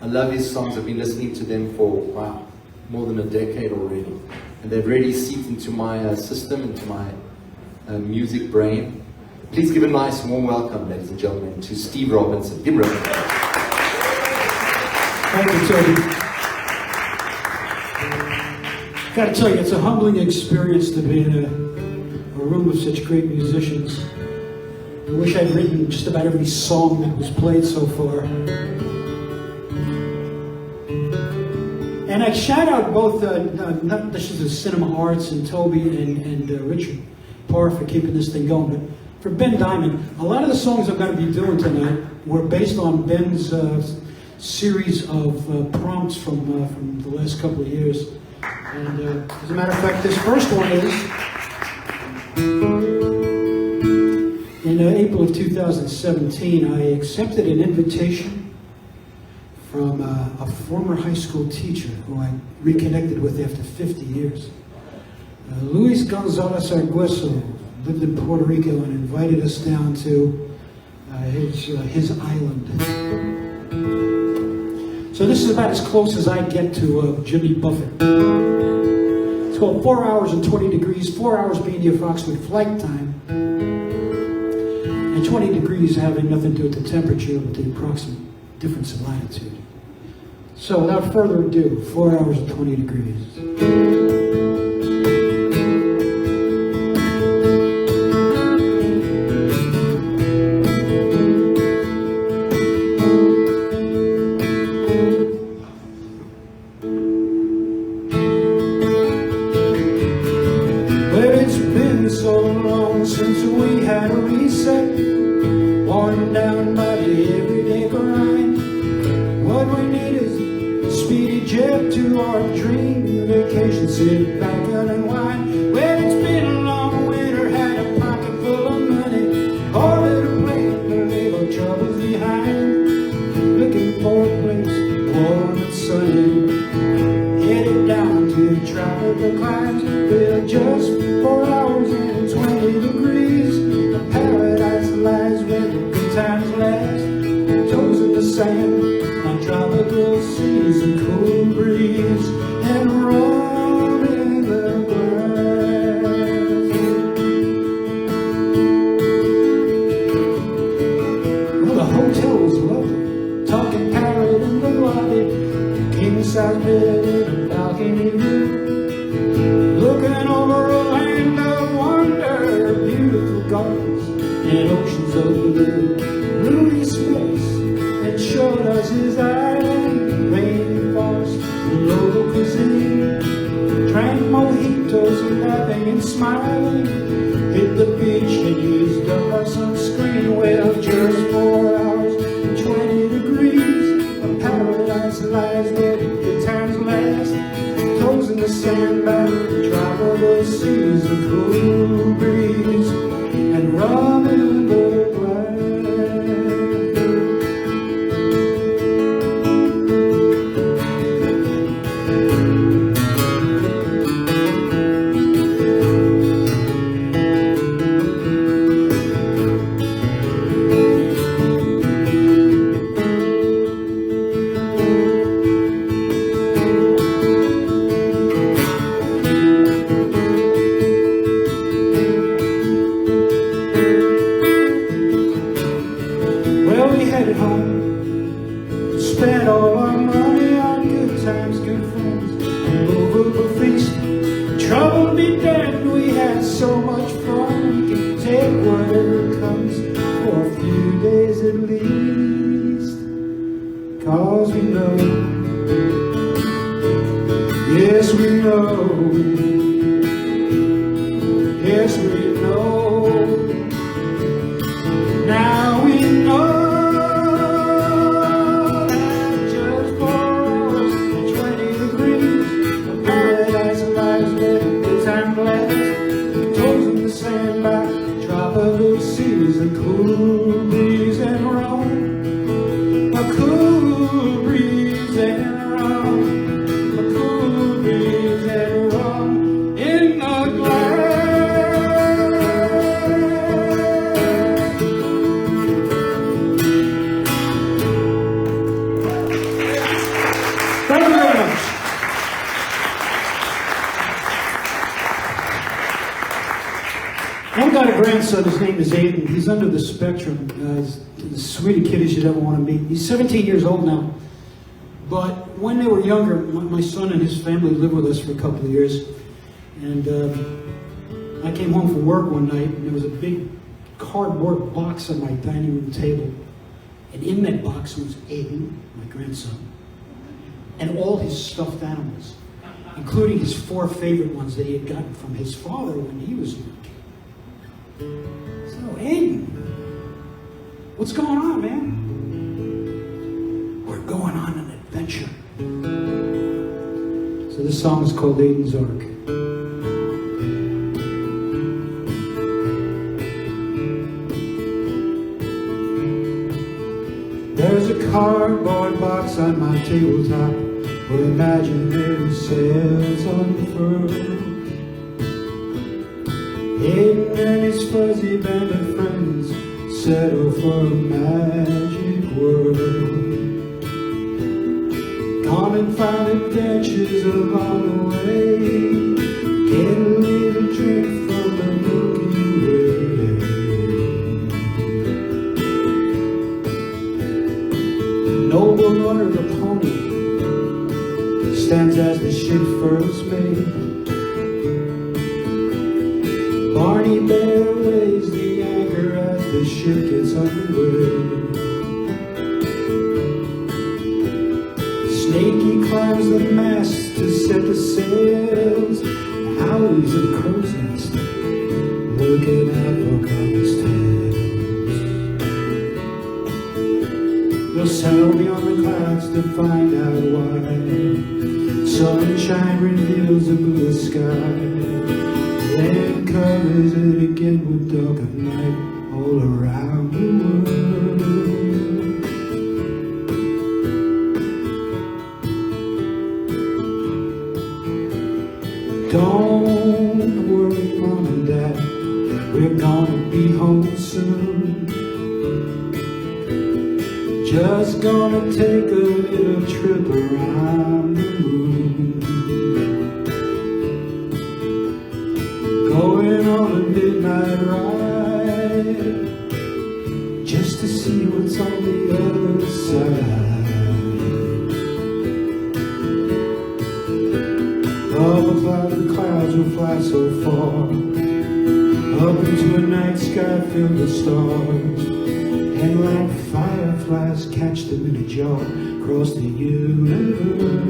I love his songs. I've been listening to them for, wow, more than a decade already. And they've really seeped into my system, into my music brain. Please give a nice warm welcome, ladies and gentlemen, to Steve Robinson. Give him a round. Thank you, Toby. Got to tell you, it's a humbling experience to be in a room of such great musicians. I wish I'd written just about every song that was played so far. And I shout out both this is Cinema Arts and Toby and Richard Parr for keeping this thing going. But for Ben Diamond, a lot of the songs I'm going to be doing tonight were based on Ben's series of prompts from the last couple of years. And as a matter of fact, this first one is in April of 2017. I accepted an invitation from a former high school teacher who I reconnected with after 50 years. Gonzalez Argueso lived in Puerto Rico and invited us down to his island. So this is about as close as I get to Jimmy Buffett. It's called 4 hours and 20 degrees, 4 hours being the approximate flight time, and 20 degrees having nothing to do with the temperature, but the approximate difference in latitude. So without further ado, 4 hours and 20 degrees. Well, it's been so long since we had a reset, worn down by the everyday grind. What we need is a speedy jet to our dream vacation, sit back and unwind. Well, it's been a long winter, had a pocket full of money, ordered a plane to leave our troubles behind. Looking for a place warm and sunny, headed down to tropical climes. Well, just 4 hours and 20 degrees, the paradise lies where the good times last. Toes in the sand on tropical seas, and cool breeze and rum in the glass. Well, the hotel was lovely, talking parrot in the lobby, king-size bed and a balcony view, looking over a land of wonder, beautiful gardens and oceans of blue. Louis Smith and showed us his island, rainforest, local cuisine, drank mojitos, laughing and smiling, hit the beach and used up our sunscreen. Well, just 4 hours and 20 degrees, a paradise lies where the good times last. Toes in the sand by the tropical seas, a cool breeze and rum in the glass. Well, we headed home, spent all our money on good times, good friends, and over a feast. Trouble be damned, we had so much fun, we can take whatever comes for a few days at least. 'Cause we know, yes we know, yes we know. Now we know that just 4 hours and 20 degrees, the paradise lies where the good time lasts. Toes in the sand by tropical seas, a cool breeze and rum, a cool breeze and rum, a cool breeze and rum. end of the spectrum. He's the sweetest kid as you'd ever want to meet. He's 17 years old now. But when they were younger, my son and his family lived with us for a couple of years. And I came home from work one night, and there was a big cardboard box on my dining room table. And in that box was Aiden, my grandson, and all his stuffed animals, including his 4 favorite ones that he had gotten from his father when he was young. So, Aiden, what's going on, man? We're going on an adventure. So this song is called Aiden's Ark. There's a cardboard box on my tabletop where imaginary sails unfurl. Aiden and his fuzzy band of friends settle for a magic world. Gone and found adventures along the way. Get a little drink from the Milky Way. Noble runner the pony stands as the ship first made. Barney Bear weighs the anchor as the ship gets underway. Snakey climbs the mast to set the sails. Owlies in crow's nest looking out for Cobble's tails. They'll sail beyond the clouds to find out why sunshine reveals a blue sky. Then covers it again with dark of night all around the world. Don't worry, Mom and Dad, we're gonna be home soon. Just gonna take a little trip around the moon. Going on a midnight ride, just to see what's on the other side. Up a cloud, the clouds will fly so far, up into a night sky filled with stars. And like fireflies catch them in a jar across the universe.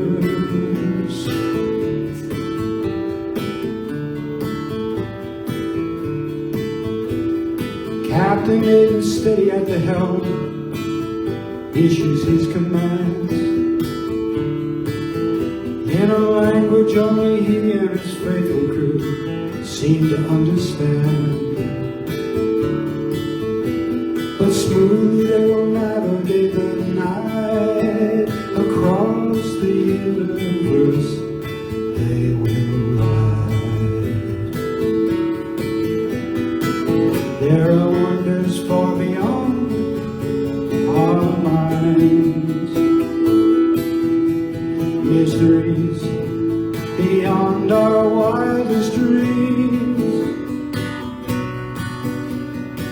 Captain Aiden, steady at the helm, issues his commands in a language only he and his faithful crew seem to understand. But smoothly they will navigate the night across the universe. They will ride. There are wonders far beyond our minds, mysteries beyond our wildest dreams.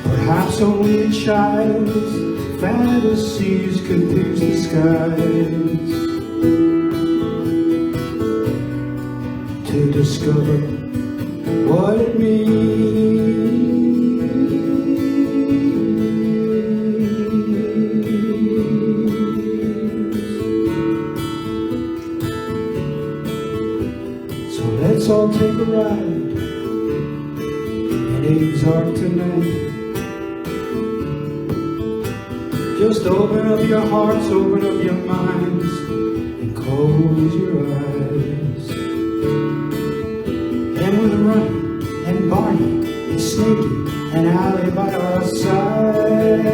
Perhaps only a child's fantasies confuse the skies to discover what it means. So let's all take a ride in Aiden's Ark tonight. Just open up your hearts, open up your minds, and close your eyes. And with Ronnie and Barney and Snakey and Allie by our side,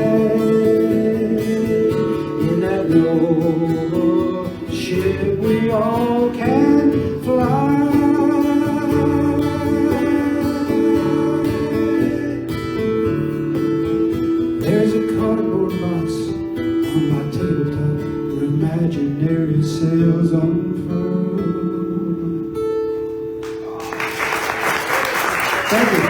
in that noble ship we all can fly. There's a cardboard box on my tabletop where imaginary sails unfurl. Thank you.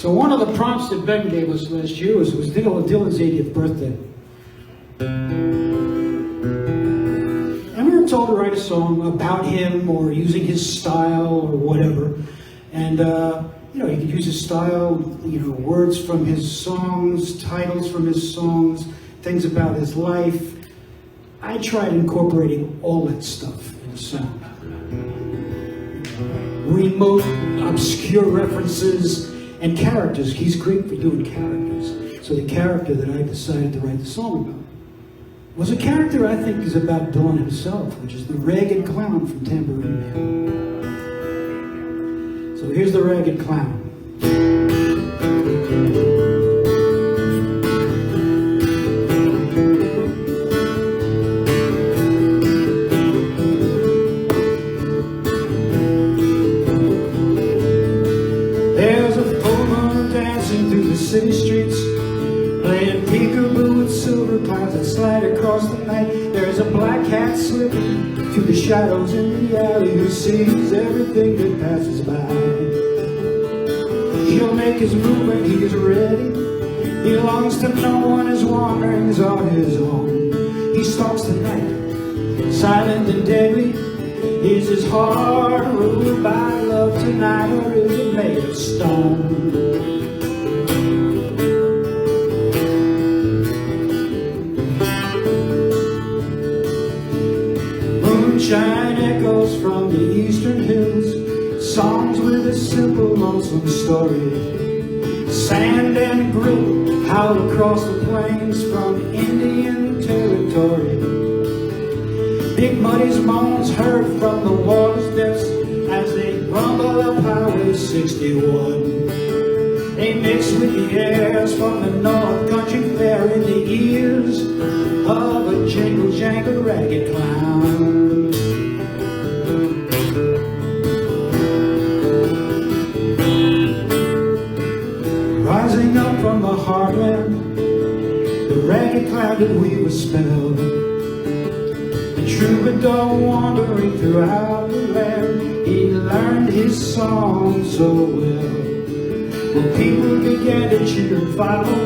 So one of the prompts that Ben gave us last year was Dylan's 80th birthday. And we were told to write a song about him or using his style or whatever. And, you could use his style, words from his songs, titles from his songs, things about his life. I tried incorporating all that stuff in a song. Remote, obscure references and characters. He's great for doing characters. So the character that I decided to write the song about was a character I think is about Dylan himself, which is the ragged clown from Tambourine Man. So here's the ragged clown. City streets, playing peekaboo with silver clouds that slide across the night. There's a black cat slipping through the shadows in the alley who sees everything that passes by. He'll make his move when he is ready. He longs to know when his wanderings are his own. He stalks the night, silent and deadly. Is his heart ruled by love tonight, or is it made of stone? Moonshine echoes from the eastern hills, songs with a simple lonesome story. Sand and grit howl across the plains from Indian territory. Big Muddy's moans heard from the water's depths as they rumble up Highway 61. They mix with the airs from the North Country Fair in the ears of a jingle-jangle ragged clown. Rising up from the heartland, the ragged cloud did weave a spell. The troubadour wandering throughout the land, he learned his song so well. Well, people began to cheer and follow,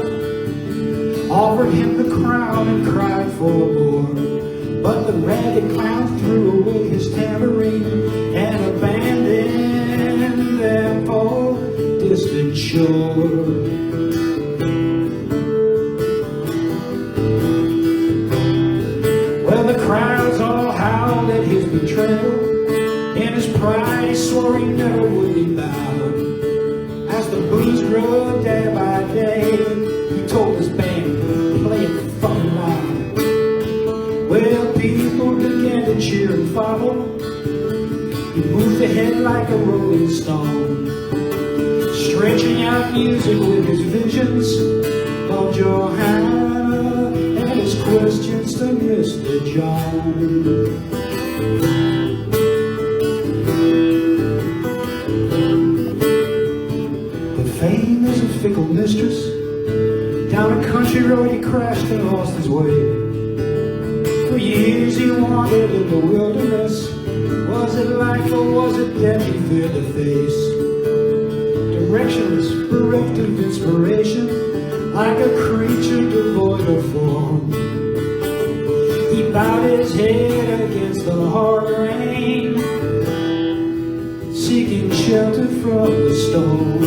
offered him the crown and cried for more. But the ragged clown threw away his tambourine and abandoned them for distant shore. Well, the crowds all howled at his betrayal. In his pride, he swore he never would be bowed. As the blues grew day by day, he told his band, play it fucking loud. Well, people began to cheer and follow. He moved ahead like a rolling stone, stretching out music with his visions of Johanna and his questions to Mr. John. Fame is a fickle mistress. Down a country road he crashed and lost his way. For years he wandered in the wilderness. Was it life or was it death he feared to face? Directionless, bereft of inspiration, like a creature devoid of form. He bowed his head against the hard rain, seeking shelter from the storm.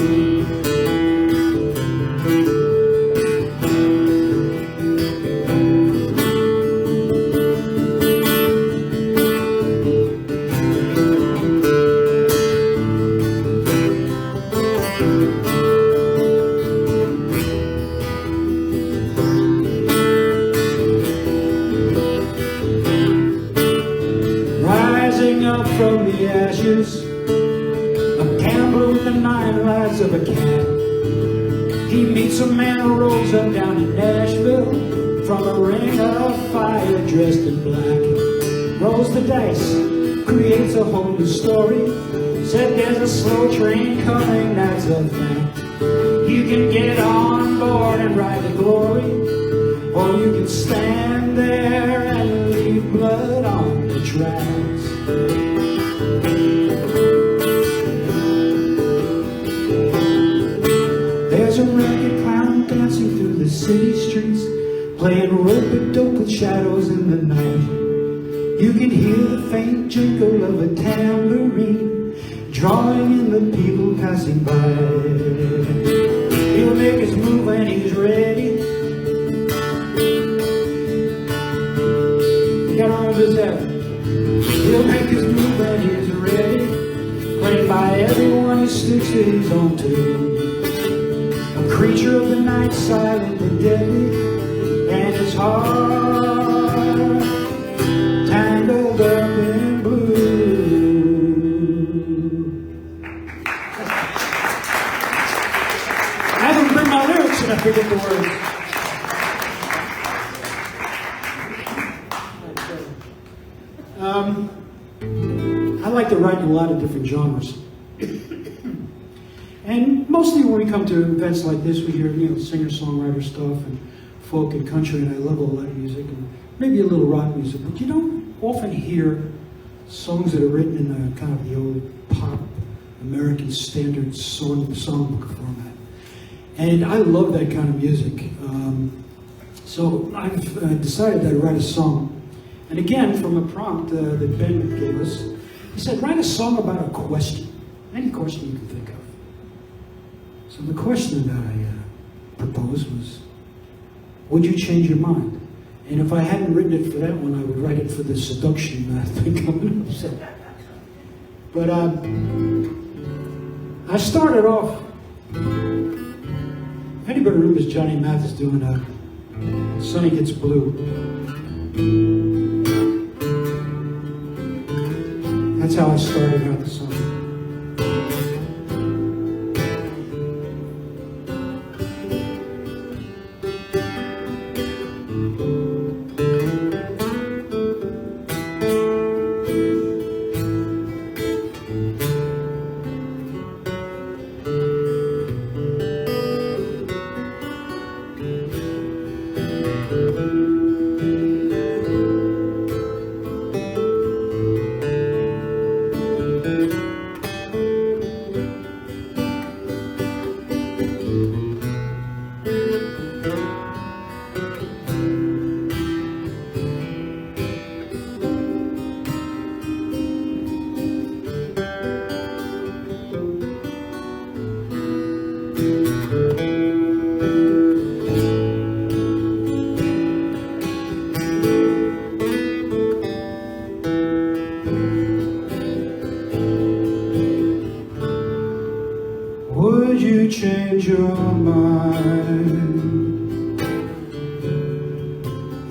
From the ashes, a gambler with the 9 lives of a cat. He meets a man who rolls up down in Nashville from a ring of fire dressed in black. Rolls the dice, creates a whole new story. Said there's a slow train coming, that's a fact. You can get on board and ride the glory, or you can stand there and leave blood on the tracks. playing rope-a-dope with shadows in the night. You can hear the faint jingle of a tambourine, drawing in the people passing by. He'll make his move when he's ready. You gotta remember that. He'll make his move when he's ready, played by everyone who sticks to his own tune. A creature of the night, silent and deadly, and his heart tangled up in blue. I didn't bring my lyrics and I forget the words. I like to write in a lot of different genres. And mostly when we come to events like this, we hear, singer-songwriter stuff and folk and country, and I love all that music, and maybe a little rock music, but you don't often hear songs that are written in a kind of the old pop American standard songbook format. And I love that kind of music. So I've decided that I'd write a song. And again, from a prompt that Ben gave us, he said, write a song about a question, any question you can think of. So the question that I proposed was, would you change your mind? And if I hadn't written it for that one, I would write it for the seduction thing coming up. So. But I started off, if anybody remembers Johnny Mathis doing Sonny Gets Blue. That's how I started out the song. Would you change your mind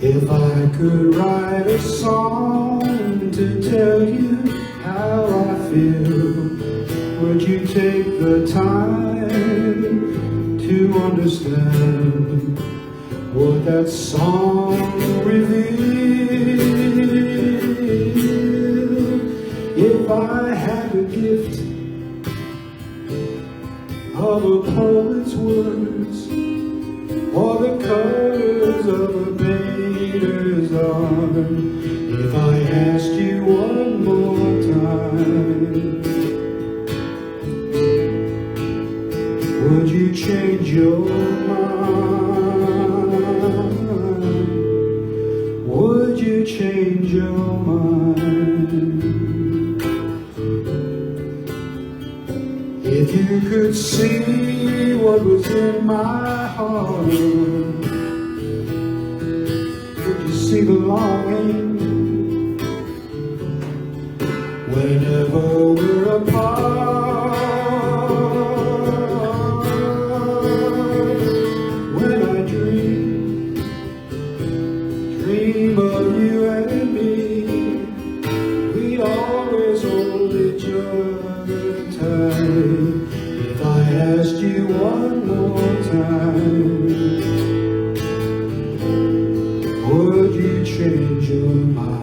if I could write a song to tell you how I feel? Would you take the time to understand what that song revealed? If I had a gift of a poet's words, or the colors of a painter's art, if I asked you one more time, would you change your mind? Would you change your mind? If you could see what was in my heart, would you see the longing whenever we're apart? When I dream of you and me, we'd always hold each other tight. If I asked you one more time, would you change your mind?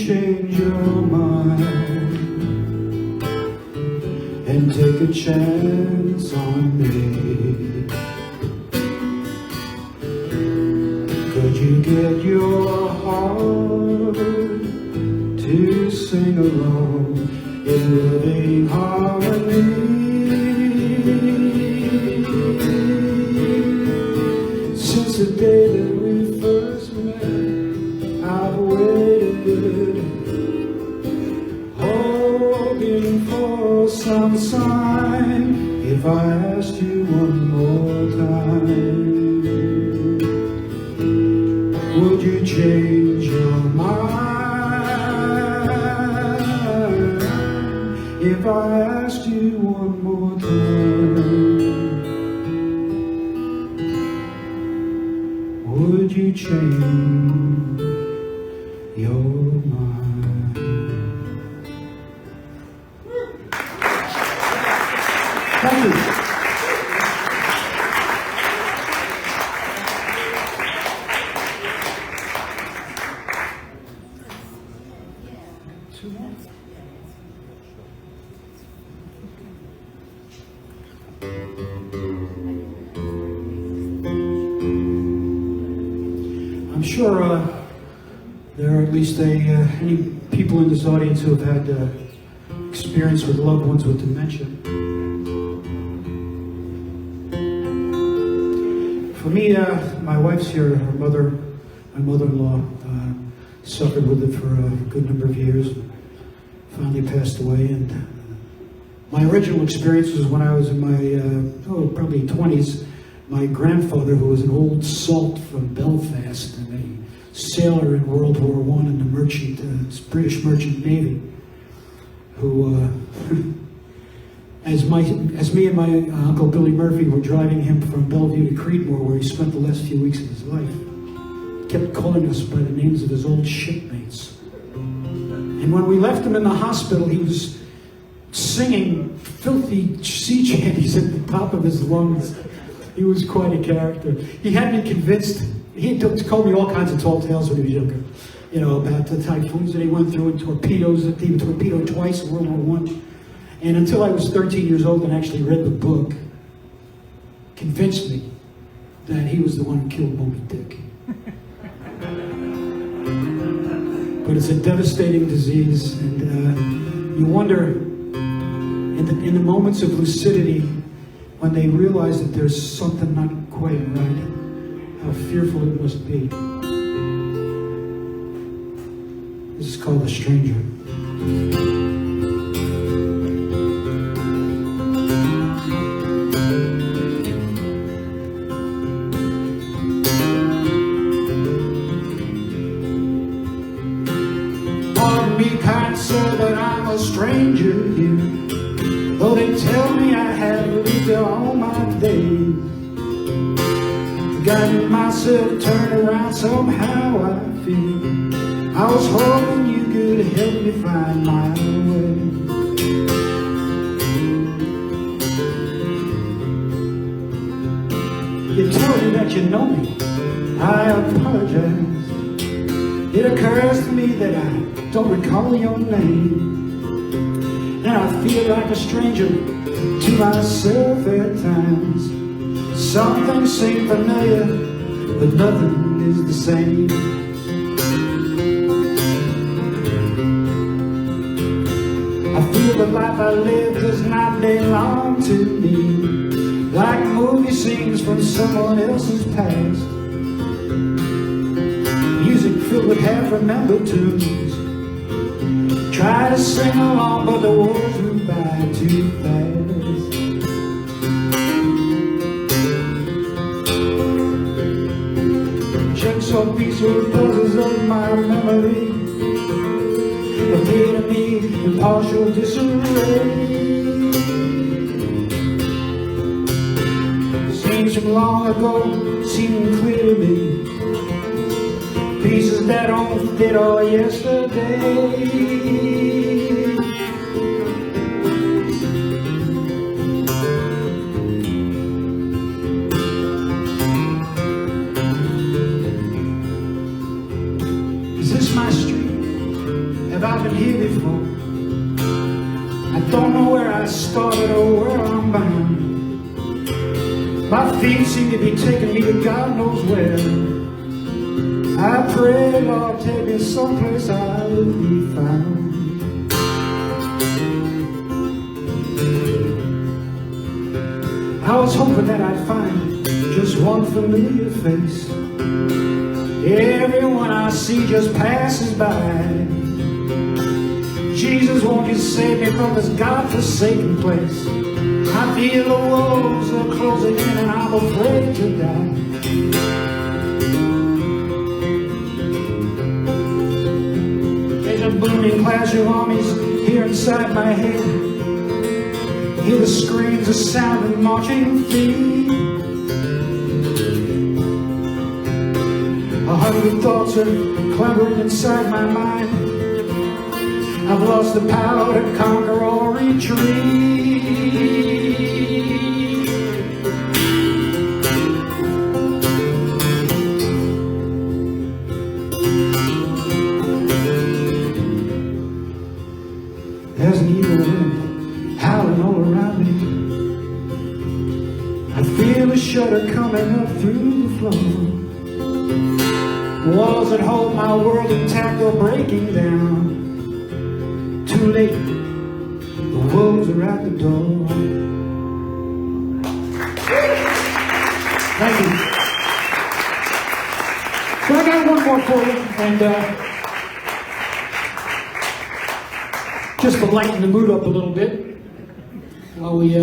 change your mind and take a chance on me? Could you get your heart to sing along in loving harmony? Since the day that we first met, I've waited, hoping for some sign. If I asked you one more time, would you change your mind? If I asked you one more time, would you change your mind? Thank you. I'm sure there are at least any people in this audience who have had experience with loved ones with dementia. For me, my wife's here. Her mother, my mother-in-law, suffered with it for a good number of years. Finally passed away, and my original experience was when I was in my probably 20s. My grandfather, who was an old salt from Belfast and a sailor in World War I in the British Merchant Navy, who, as me and my Uncle Billy Murphy were driving him from Bellevue to Creedmoor, where he spent the last few weeks of his life, kept calling us by the names of his old shipmates. And when we left him in the hospital, he was singing filthy sea chanties at the top of his lungs. He was quite a character. He had me convinced. He told me all kinds of tall tales when he was younger, you know, about the typhoons that he went through and torpedoes that he torpedoed twice in World War I. And until I was 13 years old and actually read the book, convinced me that he was the one who killed Moby Dick. But it's a devastating disease, and you wonder, in the moments of lucidity, when they realize that there's something not quite right, how fearful it must be. This is called The Stranger. Pardon me, kind sir, that I'm a stranger here. Though they tell me I have lived all my days, gotten myself turned around somehow, I feel. I was hoping you could help me find my way. You told me that you know me. I apologize. It occurs to me that I don't recall your name, and I feel like a stranger to myself at times. Some things seem familiar, but nothing is the same. I feel the life I live does not belong to me, like movie scenes from someone else's past. Music filled with half-remembered tunes. Try to sing along, but the words move by too fast. Jigsaw pieces, puzzles of my memory appear to me in partial disarray. Scenes from long ago seem clear to me, pieces that don't fit all yesterday. Is this my street? been here before. I don't know where I started or where I'm bound. My feet seem to be taking me to God knows where. I pray, Lord, take me someplace I will be found. I was hoping that I'd find just one familiar face. Everyone I see just passes by. Jesus, won't you save me from this God-forsaken place? I feel the walls are closing in and I'm afraid to die. There's a booming clash of armies here inside my head. Hear the screams of sound and marching feet. 100 thoughts are clamoring inside my mind. I've lost the power to conquer or retreat. There's an evil wind howling all around me. I feel a shudder coming up through the floor. Walls that hold my world intact are breaking down. Too late, the wolves are at the door. Thank you. So I got one more for you, and just to lighten the mood up a little bit, while we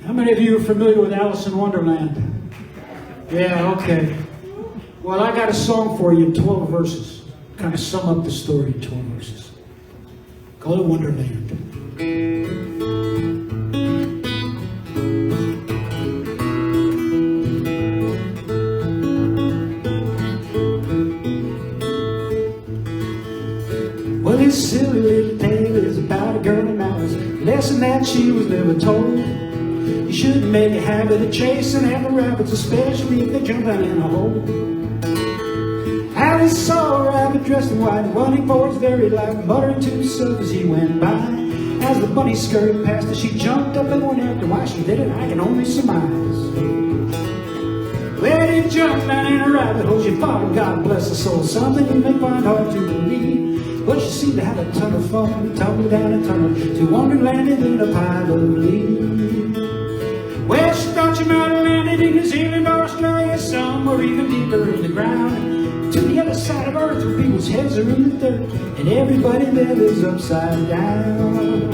How many of you are familiar with Alice in Wonderland? Yeah, okay. Well, I got a song for you in 12 verses. Kind of sum up the story in 12 verses. Call it Wonderland. Well, this silly little tale is about a girl named Alice. Lesson that she was never told. You shouldn't make a habit of chasing after rabbits, especially if they jump out in a hole. Alice saw a rabbit dressed in white, running for his very life, muttering to himself as he went by. As the bunny scurried past her, she jumped up and went after. Why she did it, I can only surmise. Well, he jumped down in a rabbit hole. She thought, God bless her soul, something you may find hard to believe. But she seemed to have a ton of fun, tumbled down a tunnel to Wonderland in a pile of leaves. Well, she thought she might have landed in New Zealand or Australia, somewhere even deeper in the ground, to the other side of Earth where people's heads are in the dirt and everybody there lives upside down.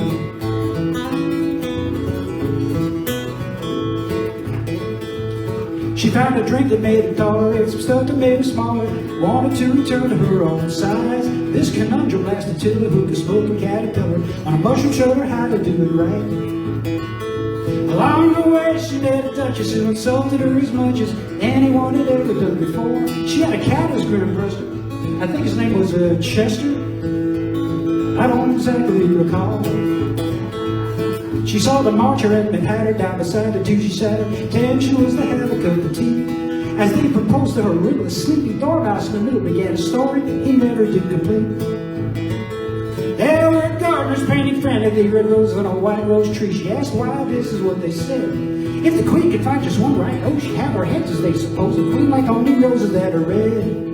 She found a drink that made her tolerate some stuff that made her smaller, wanted to return to her own size. This conundrum lasted till the hookah smoking caterpillar on a mushroom showed her how to do it right. Along the way she met a duchess who insulted her as much as anyone had ever done before. She had a cat as grandmaster. I think his name was Chester. I don't exactly recall. She saw the marcher and had her down beside her too. She sat her, and she was to have a cup of tea. As they proposed to her riddle, a sleepy dormouse in the middle began a story he never did complete. There were gardeners painting frantically red roses on a white rose tree. She asked why this is what they said. If the queen could find just one right, oh, she'd have her heads as they suppose. A queen like only roses that are red.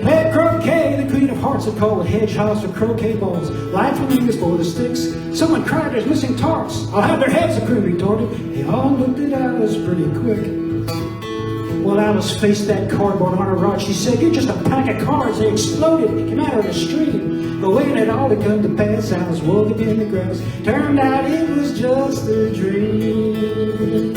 Play croquet, the queen of hearts had called the hedgehogs for croquet balls. Light flamingos for the sticks. Someone cried, there's missing tarts. I'll have their heads, the queen retorted. They all looked at Alice pretty quick. Well, Alice faced that cardboard on her rod. She said, you're just a pack of cards. They exploded, came out of the stream. But when it all had come to pass, Alice woke up in the grass. Turned out it was just a dream.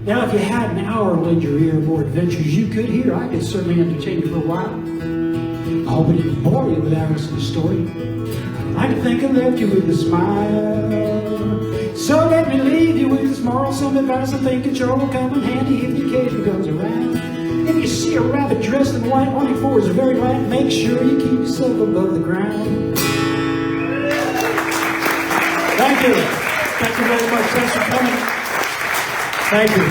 Now, if you had an hour to lend your ear more adventures you could hear, I could certainly entertain you for a while. I hope it didn't bore you with Alice and the story. I can think I left you with a smile. So let me leave you with this moral, some advice I think it sure will come in handy if the occasion comes around. If you see a rabbit dressed in white, only for his very light, make sure you keep yourself above the ground. Thank you. Thank you very much. Thanks for coming. Thank you.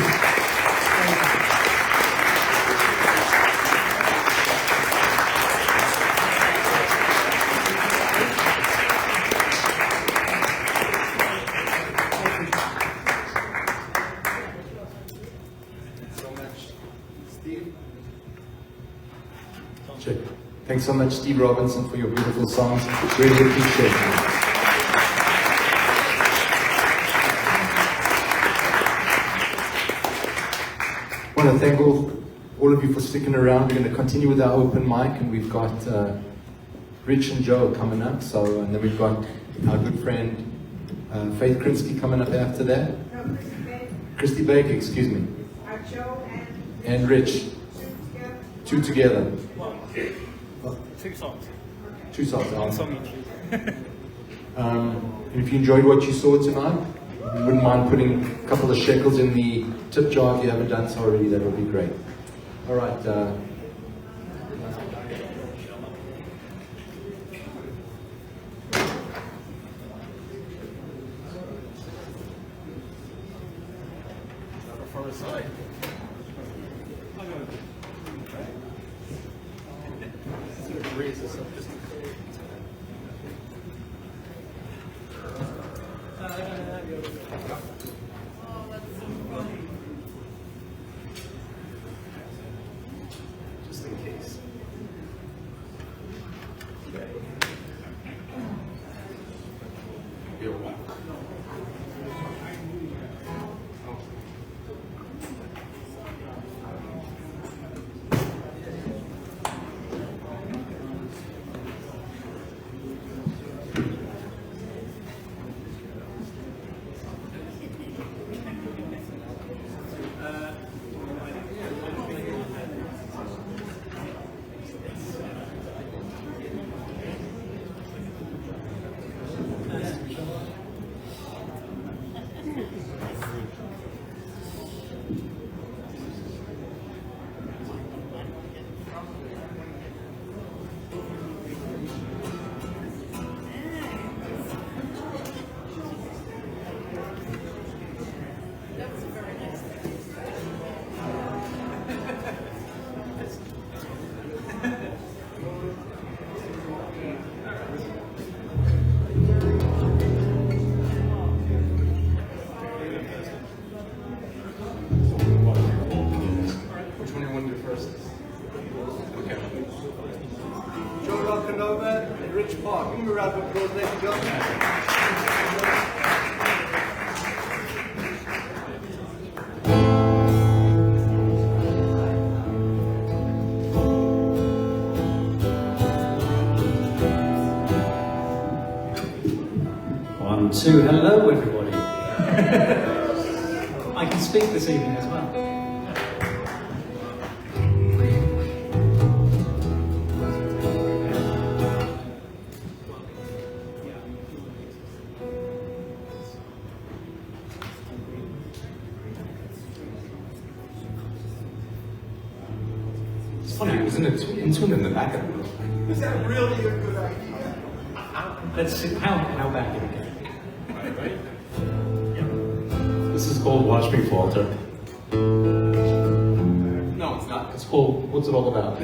Thanks so much, Steve Robinson, for your beautiful songs. Really appreciate it. I want to thank all of you for sticking around. We're going to continue with our open mic, and we've got Rich and Joe coming up. So, and then we've got our good friend Faith Krinsky coming up after that. No, Christy Baker, excuse me. Joe And Rich. Two together. Two songs. Two songs. One song each. And if you enjoyed what you saw tonight, you wouldn't mind putting a couple of shekels in the tip jar if you haven't done so already, that would be great. All right. For a side. Just in case. You're welcome. One, two, hello everybody. I can speak this evening as well. It's funny, it was in tune in the back of the room. Is that really a good idea? Let's see how back it again. This is called Watch Me Falter. No, it's not. It's called What's It All About?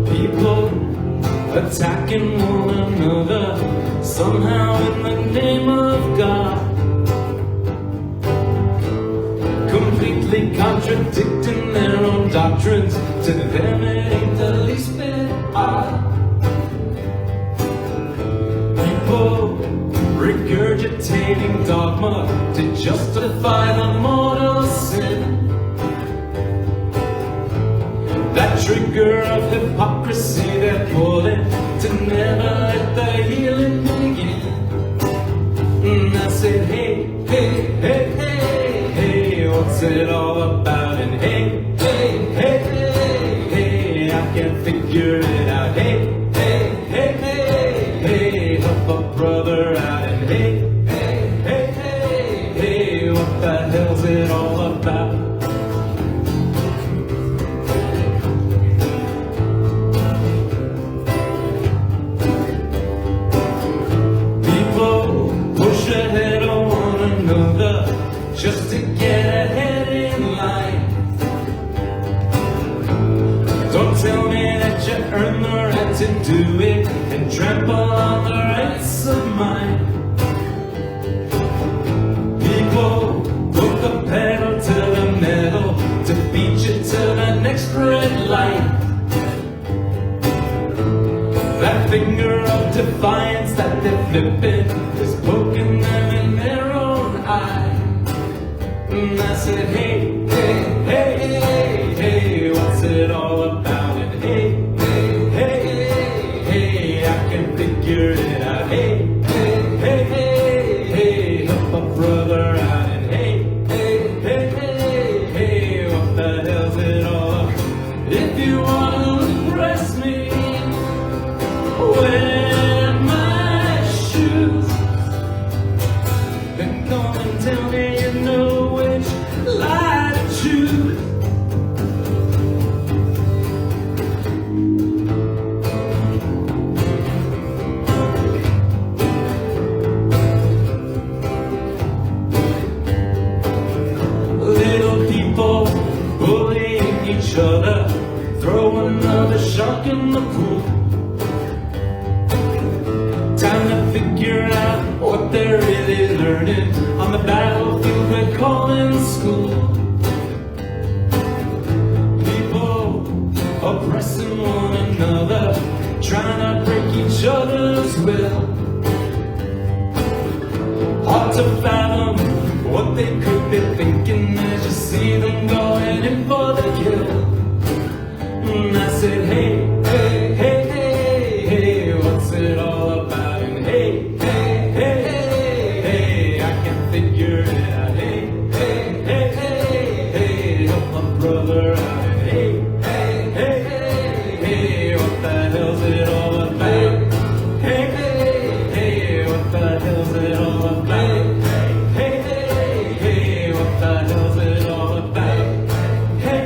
People attacking one another, somehow in the name of God, completely contradicting their own doctrines. To them it ain't the least bit odd. People regurgitating dogma to justify the mortal sin. That trigger of hypocrisy they're pulling to never let the healing begin. And I said, hey, hey, hey, hey, hey, it all about? And hey, hey, hey, hey, hey, I can't figure it out. Hey, hey, hey, hey, hey, help a brother out. And hey, hey, hey, hey, hey, what the hell's it all about? Push ahead on one another just to get ahead in life. Don't tell me that you earn the right to do it and trample on the rights of mine. People put the pedal to the metal to beat you to the next red light. That finger of defiance that they're flipping is poking them in their own eye. And I said, hey, hey, hey, hey, hey, what's it all about? And hey, hey, hey, hey, hey, I can figure it out. Hey, hey, hey, hey, hey, help a brother out. And hey, hey, hey, hey, hey, what the hell's it all about? If you want to impress me, wear my shoes, then come and tell me you know which lie to choose. Little people bullying each other, throw another shark in the pool. Time to figure out what they're really learning on the battlefield we're calling school. People oppressing one another, trying to break each other's will. Hard to fathom what they could be thinking as you see them going in for the kill. And I said, hey, hey, hey, hey, hey, what's it all about? And hey, hey, hey, hey, hey, I can't figure it out. Hey, hey, hey, hey, hey, help my brother out. And hey, hey, hey, hey, hey, what the hell's it all about? Hey, hey, hey, what the hell's it all about? Hey, hey, hey, what the hell's it all about? Hey,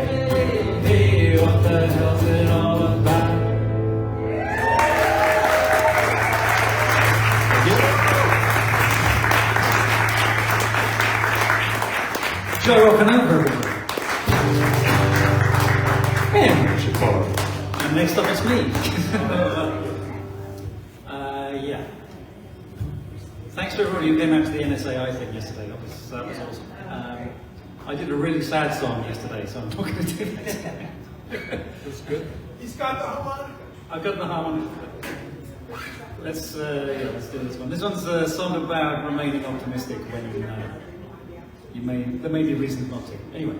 hey, what the hell's it all about? Joe Rocanova. And next up is me. Yeah. Thanks to everybody who came out to the NSAI thing yesterday. That was awesome. I did a really sad song yesterday, so I'm not going to do that. That's good. He's got the harmonica. I've got the harmonica. Let's do this one. This one's a song about remaining optimistic when there may be reasons not to. Anyway.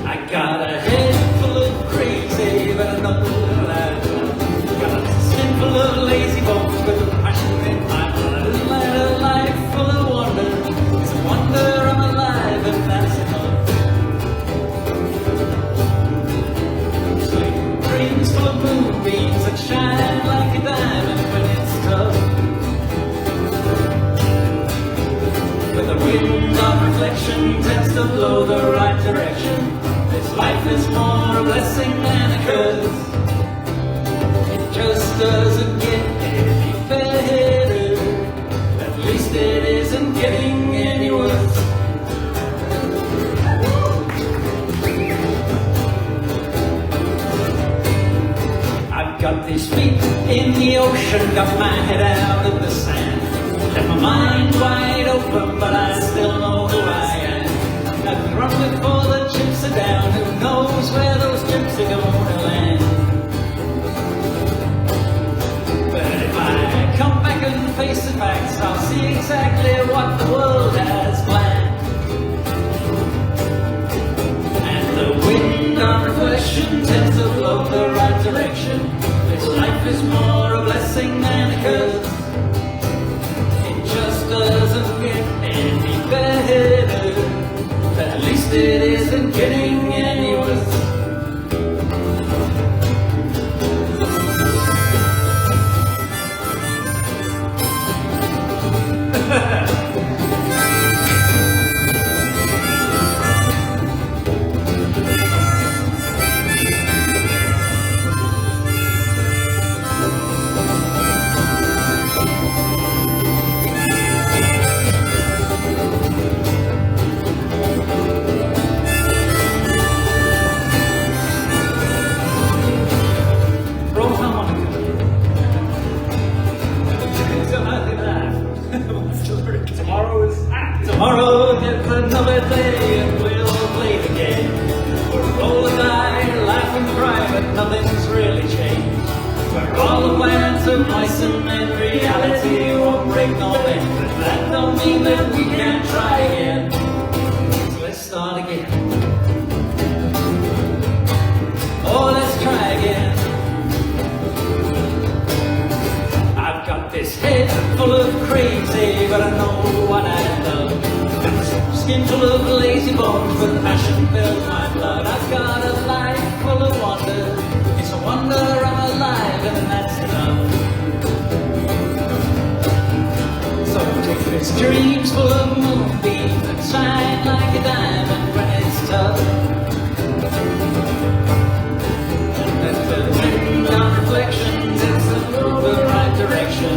I got a head full of crazy, but another little life. Got a skin full of lazy bones, with a passion in my blood. Led a life full of wonder. It's a wonder I'm alive, and that's enough. Sweet dreams full of moonbeams that shine like a diamond when it's tough. With the wind of reflection tends to blow the right direction. This life is more a blessing than a curse. It just doesn't get any better. At least it isn't getting any worse. I've got these feet in the ocean, got my head out of the sand. Left my mind wide open, but I still know who I am. I've run before the chips are down. Who knows where those chips are going to land? But if I come back and face the facts, I'll see exactly what the world has planned. And the wind on reflection tends to blow the right direction. is more a blessing than a curse. It just doesn't get any better. At least it isn't getting any worse. Tomorrow gets another day and we'll play the game. We'll roll the die, laugh and cry, but nothing's really changed. Where all the plans are nice and reality won't break no end. But that don't mean that we can't try again. So let's start again. Oh, let's try again. I've got this head full of crazy, but I know what I love. Skin full of lazy bones, but passion fills my blood. I've got a life full of wonder. It's a wonder I'm alive, and that's enough. So take this dreams full of moonbeams and shine like a diamond when it's tough. And let the wind on reflections, it's the right direction.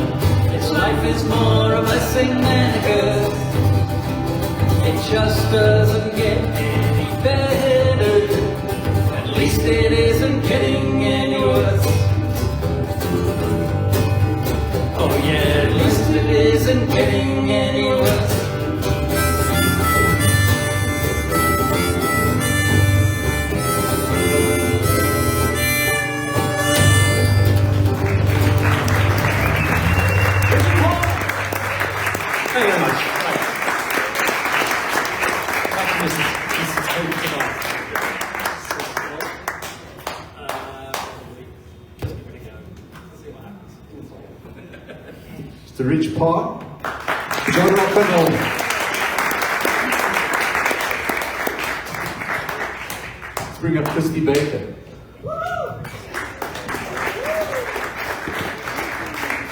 This life is more a blessing than a curse. It just doesn't get any better. At least it isn't getting any worse. Oh yeah, at least it isn't getting any worse. Thank you very much. It's the rich part. John rock and roll. Let's bring up Christy Baker.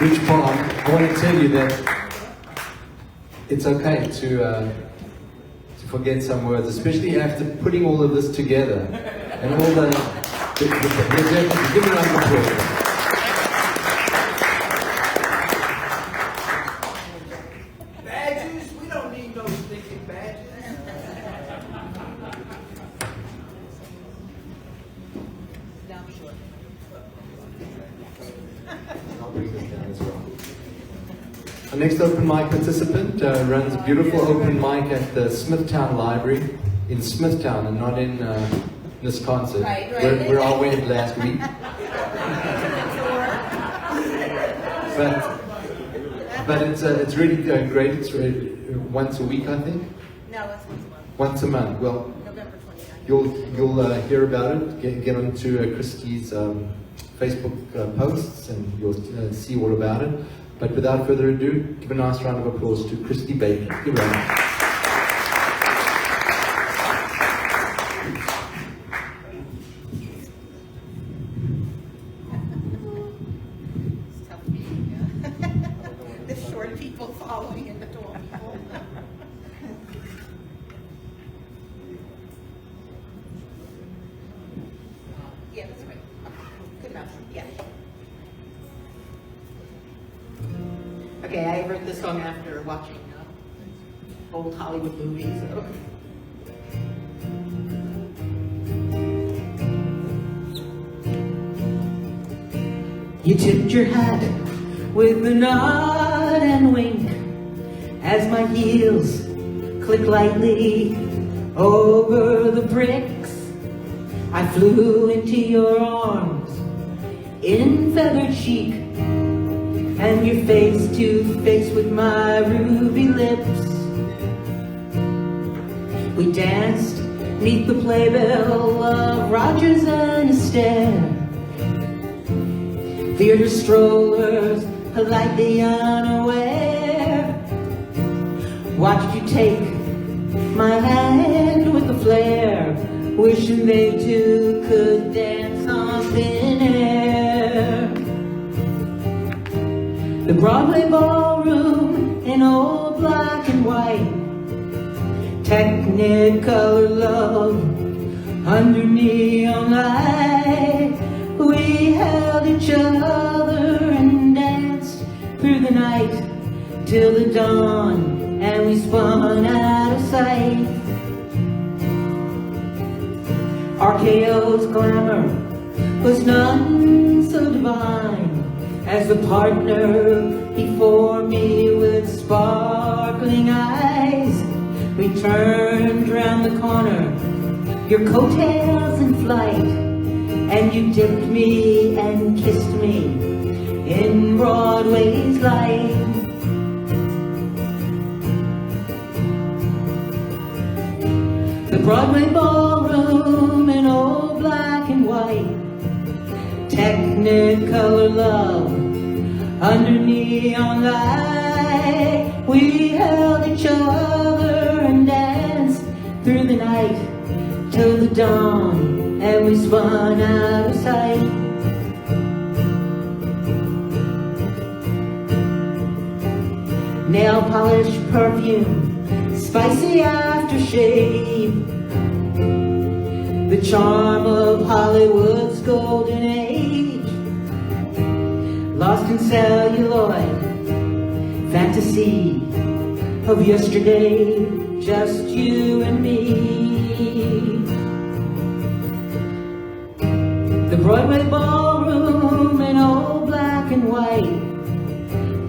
Rich part. I want to tell you that it's okay to forget some words, especially after putting all of this together and all the give it a round of applause. Badges? We don't need no stinking badges. I'll bring this down as well. Our next open mic participant runs a beautiful open mic at the Smithtown Library in Smithtown and not in Wisconsin, where I went last week. But it's really great. It's really, once a week, I think. No, it's once a month. Once a month. Well, November 29th. you'll hear about it. Get onto Christy's Facebook posts, and you'll see all about it. But without further ado, give a nice round of applause to Christy Baker. Give her a round. It's tough being the short people following in the tall people. Yeah, that's right. Good enough. Yeah. Okay, I wrote this song after watching old Hollywood movies. So. You tipped your hat with a nod and wink as my heels click lightly over the bricks. I flew into your arms in feathered chic, and your face to face with my ruby lips. We danced neath the playbill of Rogers and Astaire, bearded strollers, politely unaware. Watched you take my hand with a flare, wishing they too could dance on thin air. The Broadway ballroom in old black and white, Technicolor love under neon light. We held each other and danced through the night till the dawn, and we spun out of sight. RKO's glamour was none so divine as the partner before me with sparkling eyes. We turned round the corner, your coattails in flight, and you dipped me and kissed me in Broadway's light. The Broadway ballroom in old black and white, Technicolor love under neon light. We held each other and danced through the night till the dawn, and we spun out of sight. Nail polish, perfume, spicy aftershave, the charm of Hollywood's golden age. Lost in celluloid, fantasy of yesterday, just you and me. The Broadway ballroom in old black and white,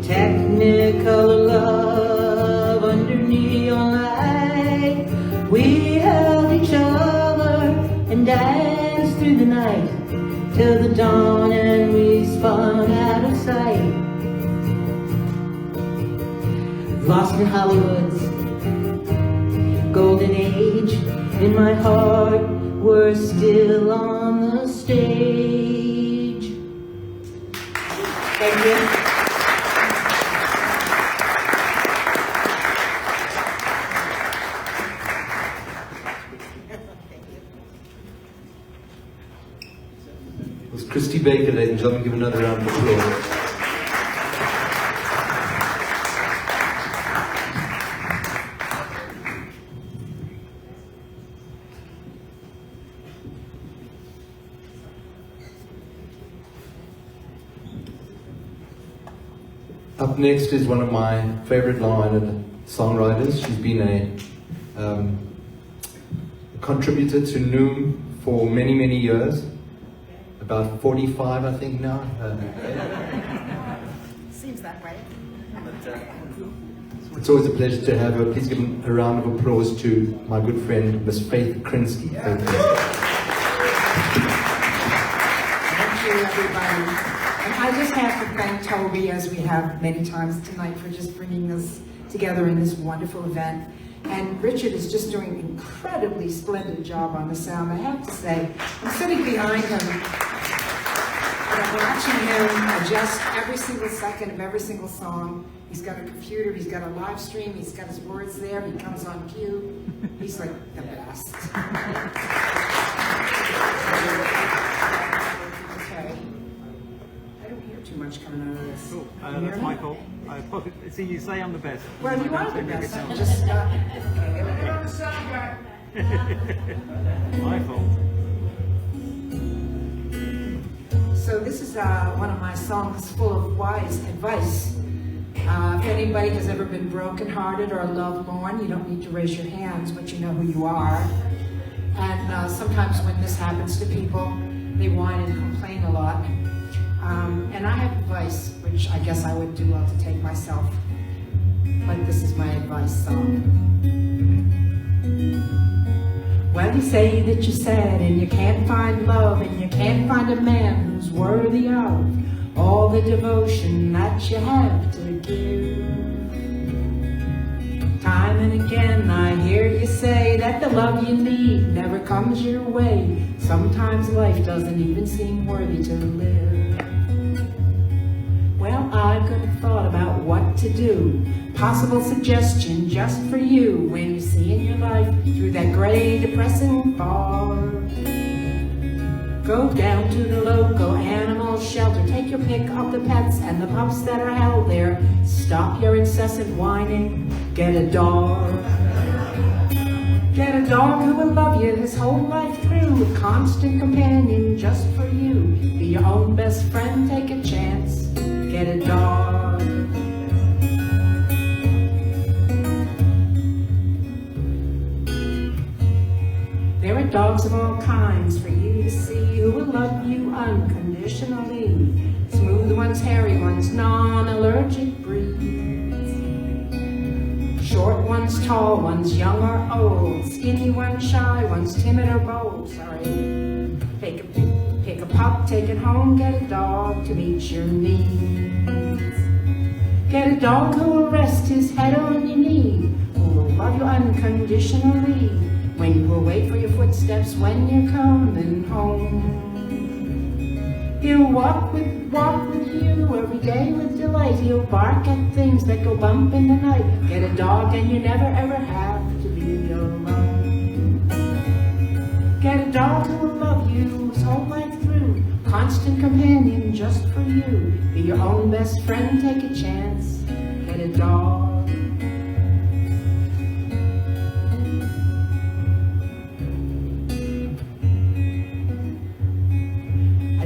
Technicolor love under neon light. We held each other and danced through the night till the dawn, and we spun out of sight. Lost in Hollywood's golden age, in my heart we're still on the stage. Thank you. It was Christy Baker, ladies and gentlemen. Give another round of applause. Up next is one of my favorite line songwriters. She's been a contributor to Noom for many, many years. About 45, I think, now. Seems that way. It's always a pleasure to have her. Please give a round of applause to my good friend, Miss Faith Krinsky. Thank you. Thank you, everybody. And I just have to thank Toby, as we have many times tonight, for just bringing us together in this wonderful event. And Richard is just doing an incredibly splendid job on the sound. I have to say, I'm sitting behind him, and I'm watching him adjust every single second of every single song. He's got a computer, he's got a live stream, he's got his words there, he comes on cue. He's like the best. Okay. I don't hear too much coming out of this. Cool. That's my fault. See, you say I'm the best. Well, you are the best. I'm just my fault. So this is one of my songs full of wise advice. If anybody has ever been brokenhearted or lovelorn, you don't need to raise your hands, but you know who you are. And sometimes when this happens to people, they whine and complain a lot. And I have advice, which I guess I would do well to take myself. But this is my advice song. Well, you say that you're sad and you can't find love and you can't find a man who's worthy of all the devotion that you have to give. Time and again I hear you say that the love you need never comes your way. Sometimes life doesn't even seem worthy to live. to do. Possible suggestion just for you when you see in your life through that gray, depressing fog. Go down to the local animal shelter. Take your pick of the pets and the pups that are held there. Stop your incessant whining. Get a dog. Get a dog who will love you his whole life through. A constant companion just for you. Be your own best friend, take a chance. Get a dog. There are dogs of all kinds for you to see who will love you unconditionally. Smooth ones, hairy ones, non-allergic breeds. Short ones, tall ones, young or old. Skinny ones, shy ones, timid or bold. Sorry. Pick a pup, take it home, get a dog to meet your needs. Get a dog who will rest his head on your knee, who will love you unconditionally. When you will wait for your footsteps when you're coming home. He'll walk with you every day with delight. He'll bark at things that go bump in the night. Get a dog and you never ever have to be alone. Get a dog who will love you his whole life through. Constant companion just for you. Be your own best friend, take a chance. Get a dog.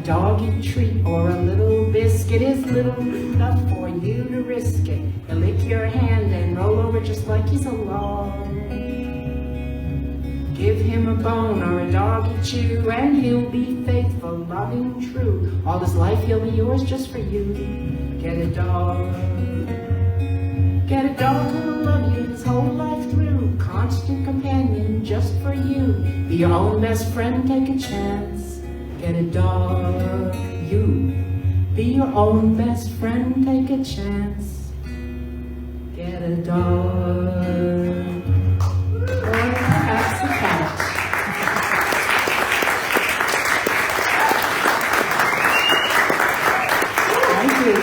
Doggy treat or a little biscuit is little enough for you to risk it. He'll lick your hand and roll over just like he's a log. Give him a bone or a doggy chew and he'll be faithful, loving, true. All his life he'll be yours just for you. Get a dog. Get a dog who will love you his whole life through. Constant companion just for you. Be your own best friend, take a chance. Get a dog, you. Be your own best friend, take a chance. Get a dog. Or perhaps a cat. Thank you.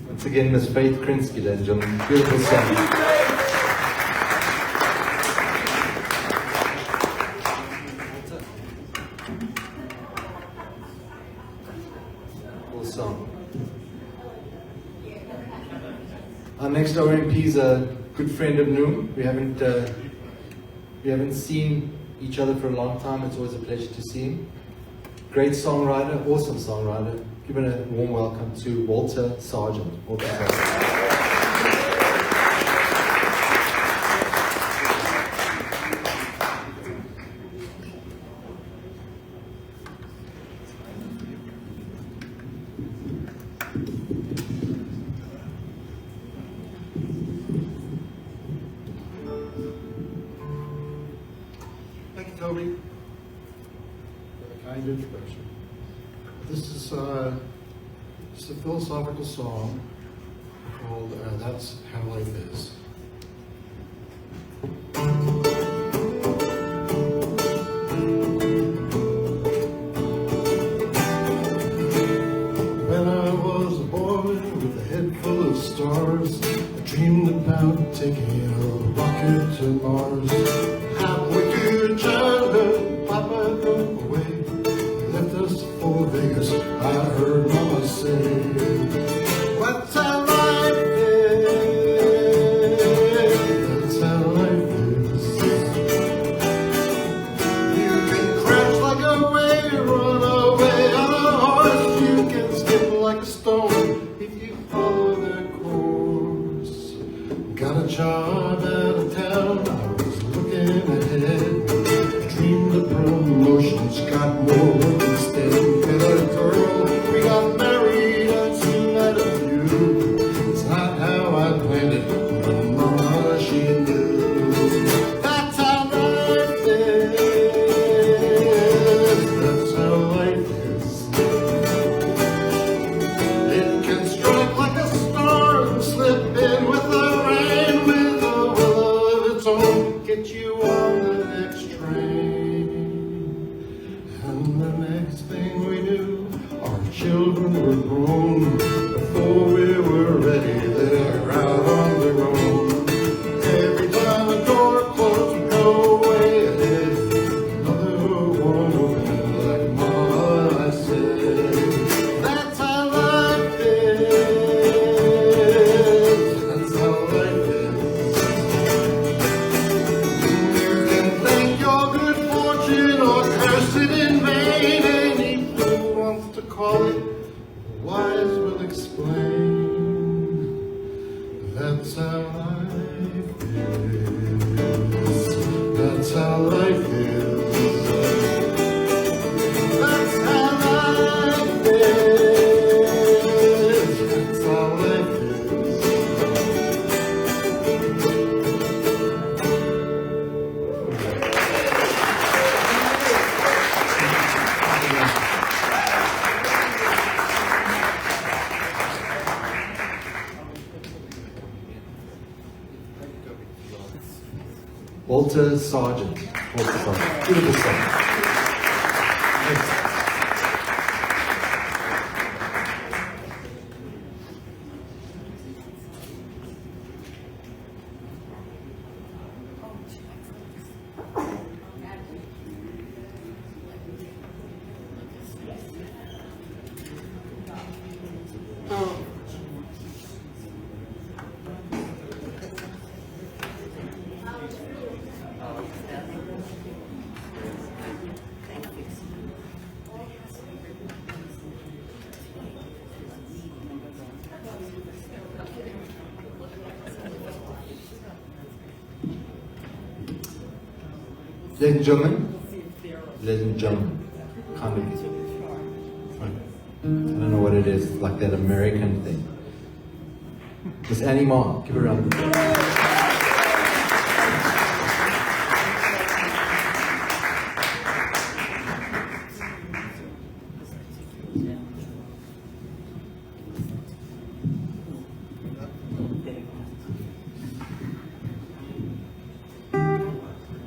Once again, Miss Faith Krinsky, ladies and gentlemen. Beautiful song. Our next OMP is a good friend of Noom. We haven't seen each other for a long time. It's always a pleasure to see him. Great songwriter, awesome songwriter. Give it a warm welcome to Walter Sargent. Walter Sargent. Toby, for the kind introduction. This is a philosophical song called That's How Life Is. When I was a boy with a head full of stars, I dreamed about taking a rocket to Mars. Halfway through childhood, Papa drove away, left us for Vegas. I heard Mama say, "That's how life is. That's how life is. You can crash like a wave, run away on a horse. You can skip like a stone if you follow their course." Got a job out of town. Ahead, dreamed of promotions, got more work instead. Met a girl, we got married at call it, wise will explain. That's how life is. That's how life is. That's how life is. That's how life is. Walter Sargent. Walter Sargent. Beautiful song. Thanks. Ladies and gentlemen, kind of, I don't know what it is, it's like that American thing. Miss Annie Ma, give her a round of applause.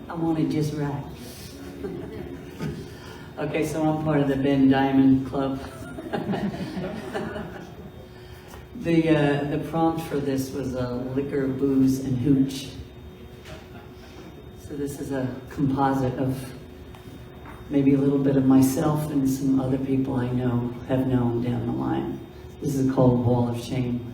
I want it just right. Okay, so I'm part of the Ben Diamond Club. The prompt for this was liquor, booze, and hooch. So this is a composite of maybe a little bit of myself and some other people I know have known down the line. This is called Wall of Shame.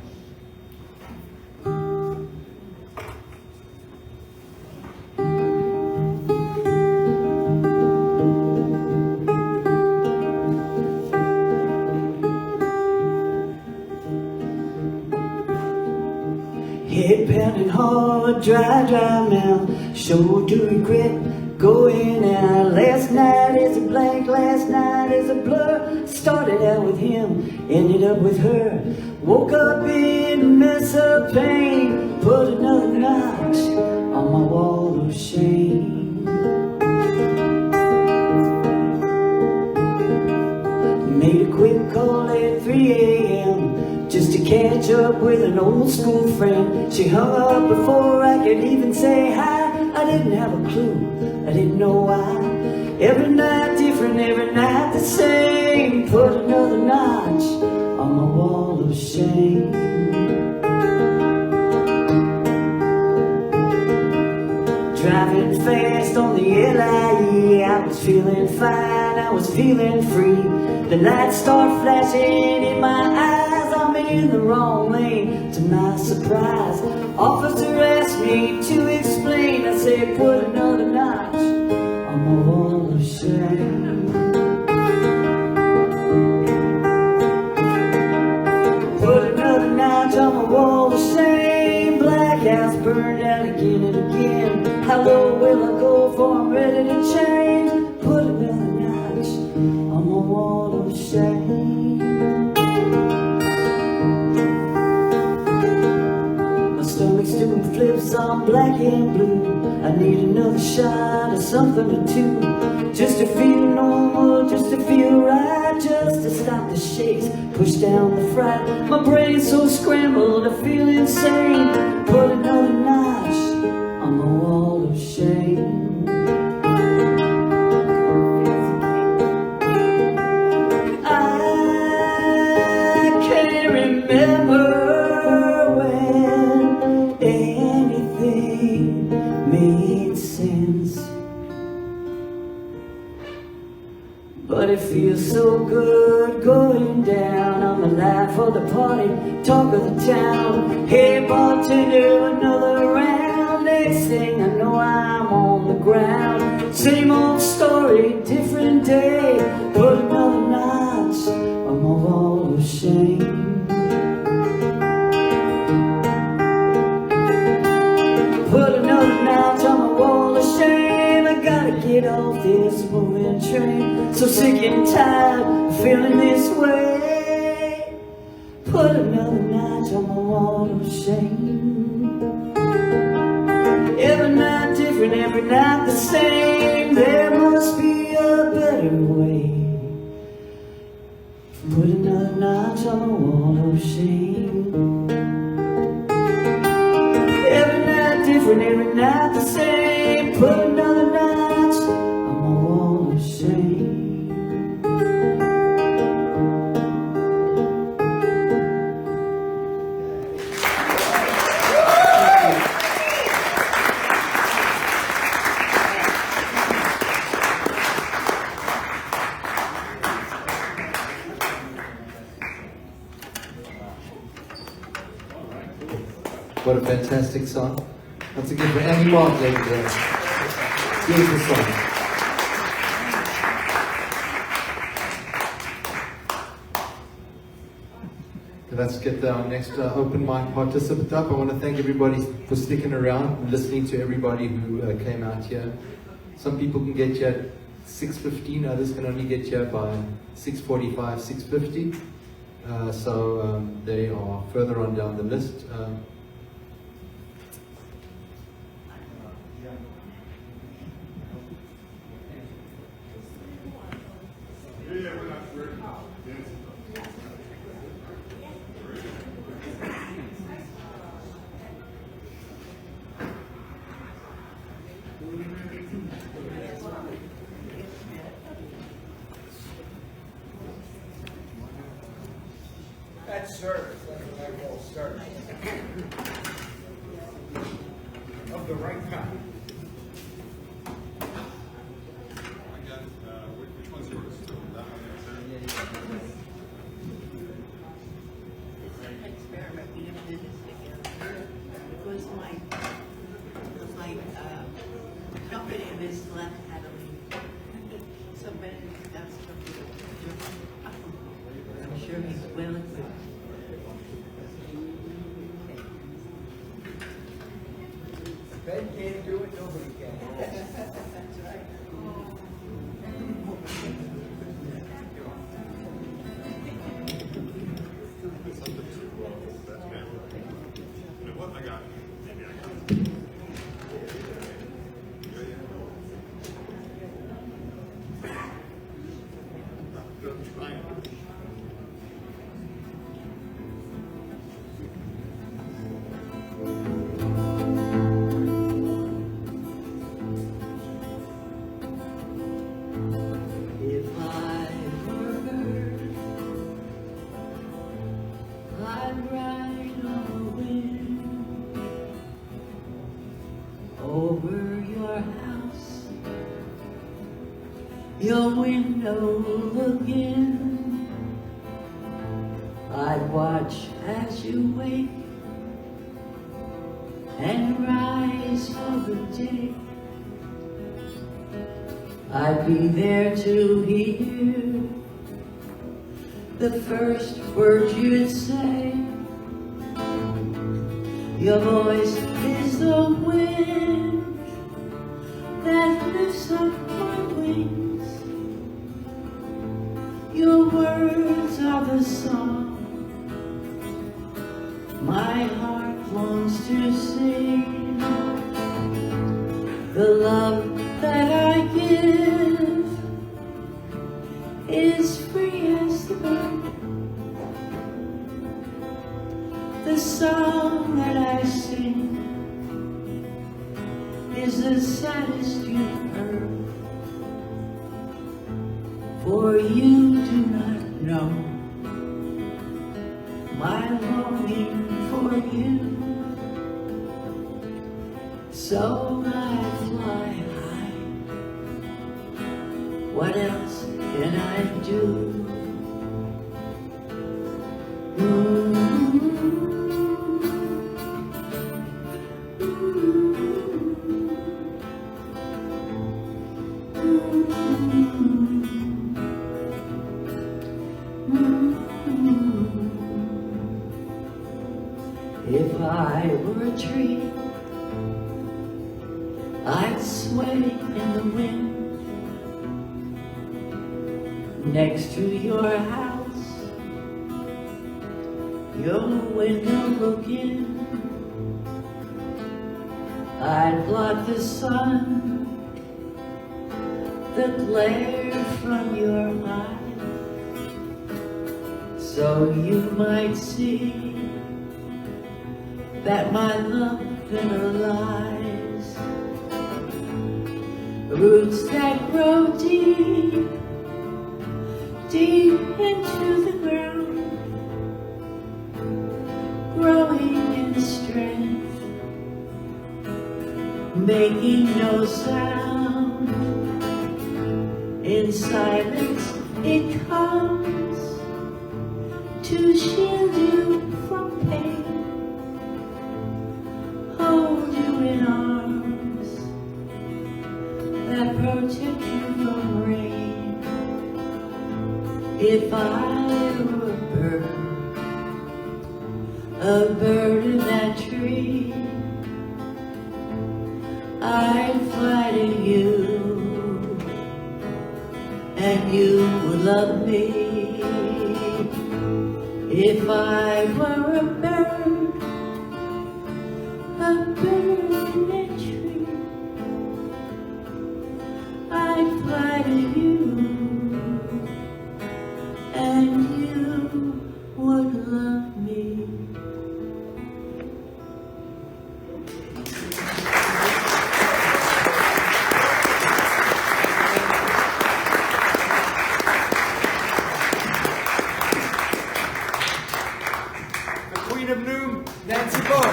Head pounding hard, dry mouth, sure do regret going out. Last night is a blank, last night is a blur. Started out with him, ended up with her. Woke up in a mess of pain, put another notch on my wall of shame. Made a quick call at 3 a.m. just to catch up with an old school friend. She hung up before I could even say hi. I didn't have a clue, I didn't know why. Every night different, every night the same. Put another notch on my wall of shame. Driving fast on the LIE, I was feeling fine, I was feeling free. The lights start flashing in my eyes, I'm in the wrong lane. To my surprise, officer asked me to explain. I said, put another notch on my wall of shame. Put another notch on my wall of shame. Black house burned out again and again. How low will I go before I'm ready to change? Put another notch on my wall of shame. My stomach's doing flips on black and blue. I need another shot of something or two, just to feel normal, just to feel right, just to stop the shakes, push down the fright. My brain's so scrambled, I feel insane. Put another notch on the wall of shame. I can't remember when anything made sense, but it feels so good going down. I'm the life of the party, talk of the town. Hey bartender, another round. Next thing I know I'm on the ground. Same old story, different day. Put another notch on off this moving train. So sick and tired of feeling this way. Put another notch on the wall of shame. Every night different, every night the same. There must be a better way. Put another notch on the wall of shame. Every night different, every night the same. Put another notch on the wall of shame. What a fantastic song. Once again for Andy Mark, ladies and gentlemen. Beautiful song. Let's get our next open mic participant up. I want to thank everybody for sticking around and listening to everybody who came out here. Some people can get you at 6:15, others can only get you by 6:45, 6:50. So they are further on down the list. That's service. That's what I call service. Of the right kind. Which one's yours? That one Experiment. We never did this together. Because my company of his left had a leak. So Ben, that's I'm sure he's well equipped. Ben can't do it, nobody can. That's right. I got it. Maybe I got it. If I were her, I'd ride on the wind over your house, your window looking. I'd watch as you wake and rise for the day. I'd be there to hear the first word you'd say. Your voice is the wind that lifts up my wings. Your words are the song my heart longs to sing. The love that I give is free as the bird. The song that I sing is the saddest you've heard. For you do not know my longing for you. So I fly high. What else can I do? If I were a tree, I'd sway in the wind next to your house, your window looking. I'd block the sun, the glare from your eyes, so you might see that my love never lies. Roots that grow deep, deep into the ground, growing in strength, making no sound. In silence it comes to shield you from pain, hold you in arms that protect you from rain. If I were a bird in that tree, I'd fly to you, and you would love me. If I were a bird in that tree, I'd fly to you, and you would love me. Queen of Noom, Nancy Bow.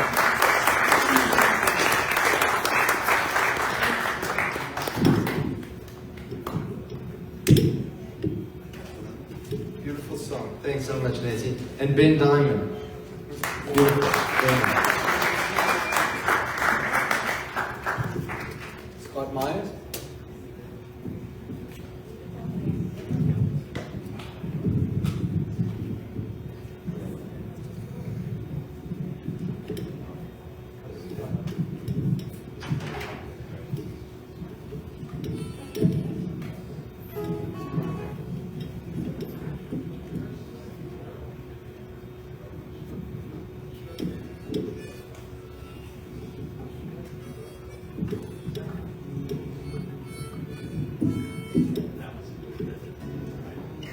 Beautiful song. Thanks so much, Nancy. And Ben Diamond. Beautiful. Ben. Scott Myers.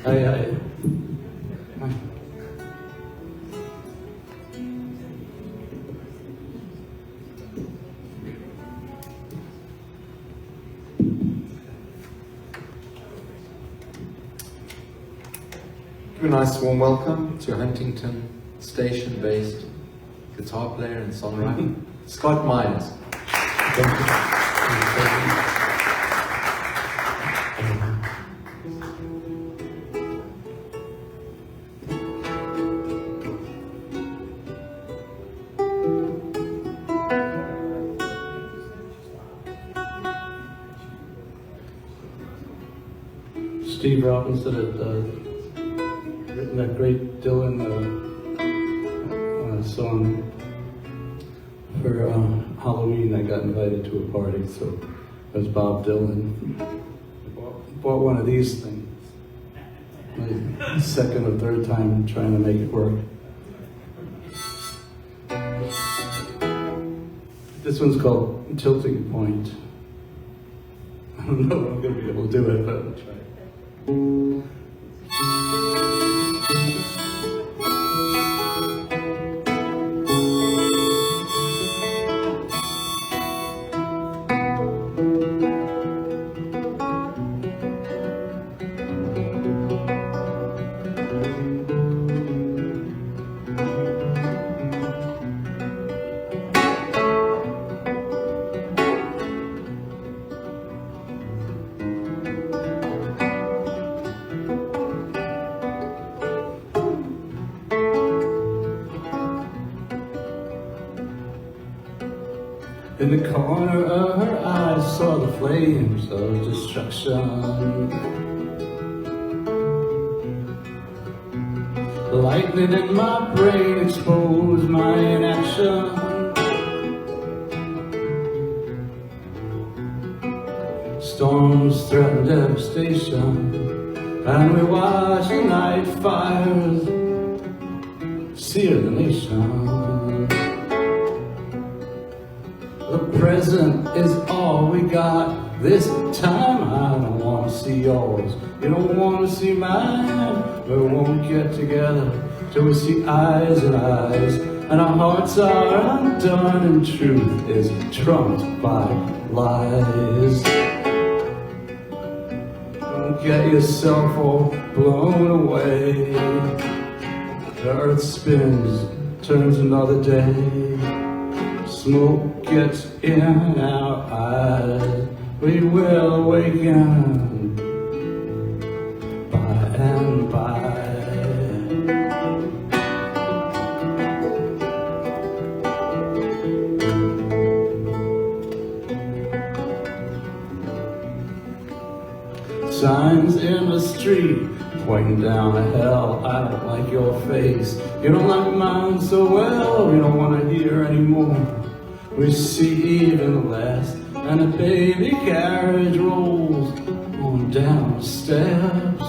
Aye. Give a nice warm welcome to Huntington station-based guitar player and songwriter, Scott Myers. Thank you. Steve Robinson had written that great Dylan song for Halloween. I got invited to a party, so it was Bob Dylan. I bought one of these things. My second or third time trying to make it work. This one's called Tilting Point. I don't know if I'm going to be able to do it, but I'll try. In the corner of her eyes saw the flames of destruction. The lightning in my brain exposed my inaction. Storms threatened devastation. and we watch the night fires sear the nation. The present is all we got. This time I don't want to see yours, you don't want to see mine. We won't get together till we see eyes and eyes, and our hearts are undone and truth is trumped by lies. Don't get yourself all blown away. The earth spins, turns another day. Smoke gets in our eyes. We will awaken by and by. Signs in the street pointing down to hell. I don't like your face, you don't like mine so well. We don't want to hear anymore. We see even less, and a baby carriage rolls on down the steps.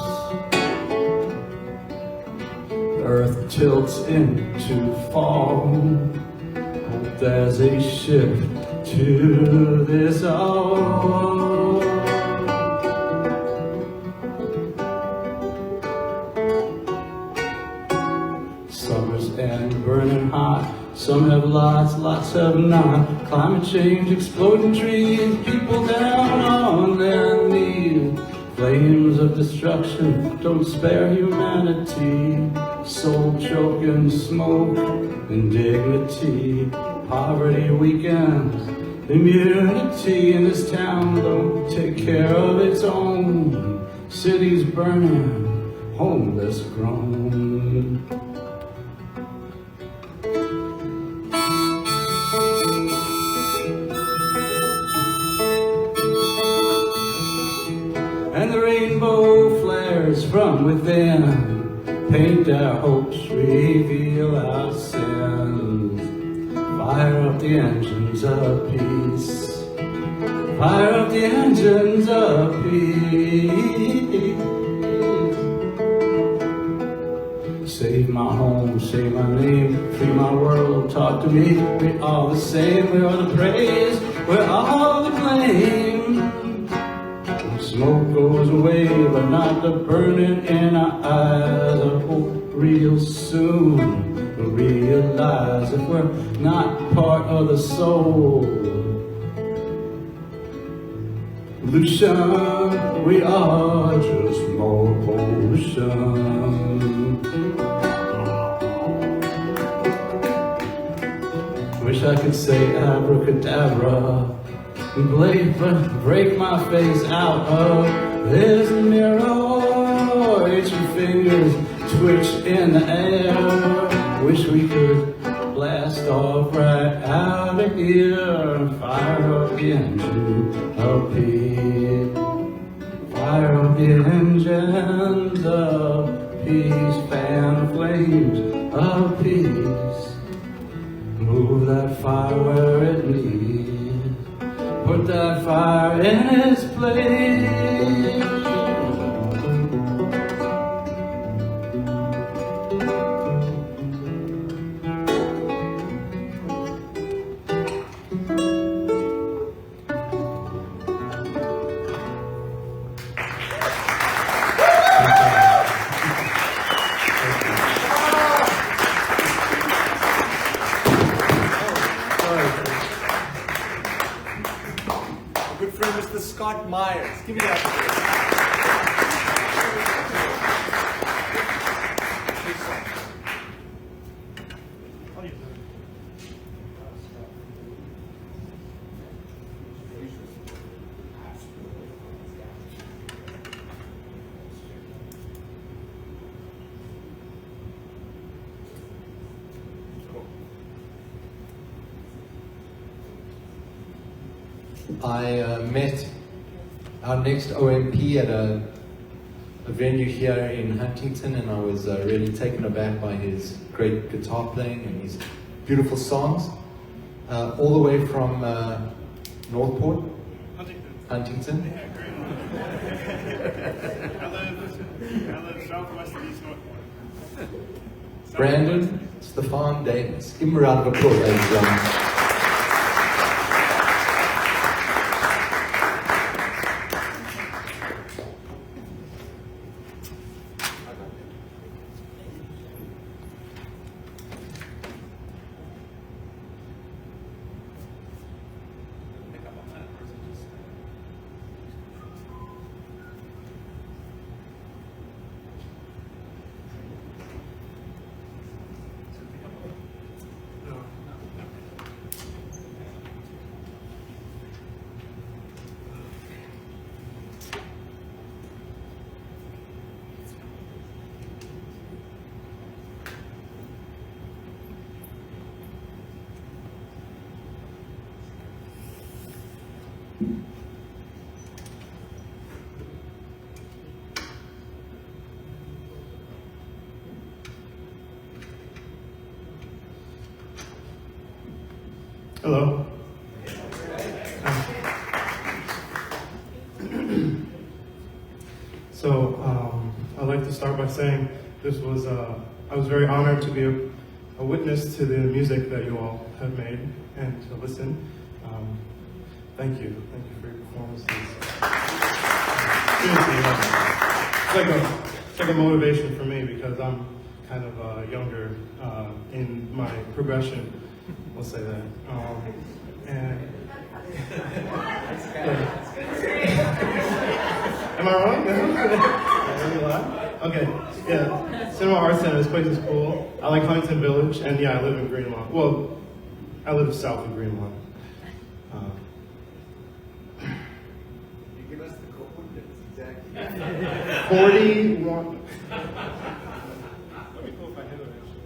The earth tilts into fall. Hope there's a shift to this all. Summer's end, burning hot. Some have lots, lots have not. Climate change, exploding trees, people down on their knees. Flames of destruction don't spare humanity. Soul choking smoke, indignity. Poverty weakens immunity, and this town don't take care of its own. Cities burning, homeless grown. And the rainbow flares from within, paint our hopes, reveal our sins. Fire up the engines of peace, fire up the engines of peace. Save my home, save my name, free my world, talk to me. We are the same, we are the praise, we're all the blame. Smoke goes away, but not the burning in our eyes. I hope real soon we'll realize if we're not part of the soul. Pollution, we are just more pollution. Wish I could say abracadabra, break my face out of this mirror. Itch your fingers twitch in the air. Wish we could blast off right out of here. Fire up the engine of peace, fire up the engines of peace, fan the flames of peace. Move that fire where it needs, put that fire in its place. Good friend, Mr. Scott Myers. Give me that. I met our next OMP at a venue here in Huntington, and I was really taken aback by his great guitar playing and his beautiful songs. All the way from Northport, Huntington. Brandon, Stefan Davis. Give him a round of applause, ladies and gentlemen. Hello. I'd like to start by saying this was, I was very honored to be a witness to the music that you all have made and to listen. Thank you for your performances. Seriously, it's like a motivation for me because I'm kind of younger in my progression. We'll say that. Am I wrong? Okay, yeah. Cinema Arts Center, this place is cool. I like Huntington Village, and yeah, I live in Greenlawn. Well, I live south of Greenlawn. You give us the code, that's exactly 41. That'd be cool if I hit it, actually.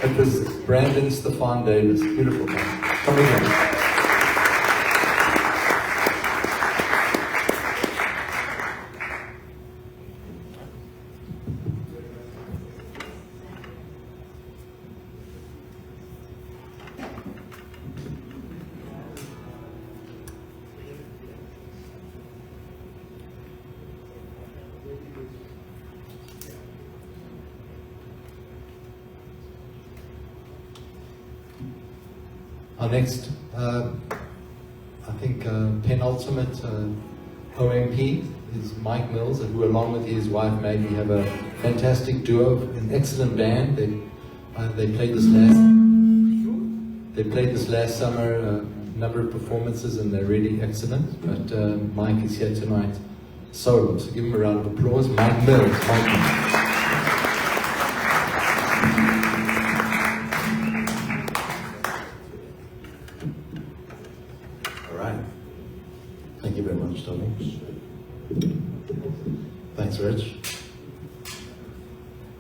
It was Brandon Stefan Davis. Beautiful man. Come again. Our next, penultimate OMP is Mike Mills, who along with his wife Maggie have a fantastic duo, an excellent band. They played this last summer, a number of performances, and they're really excellent. But Mike is here tonight solo, so give him a round of applause. Mike Mills. Mike Mills. Thank you very much, Tony. Thanks, Rich.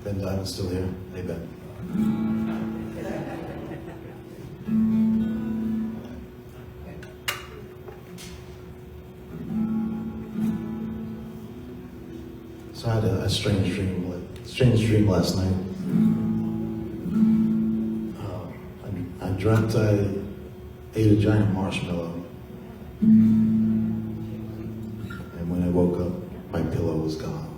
Ben Diamond's still here. Hey, Ben. So I had a strange dream last night. I dreamt I ate a giant marshmallow. And when I woke up, my pillow was gone.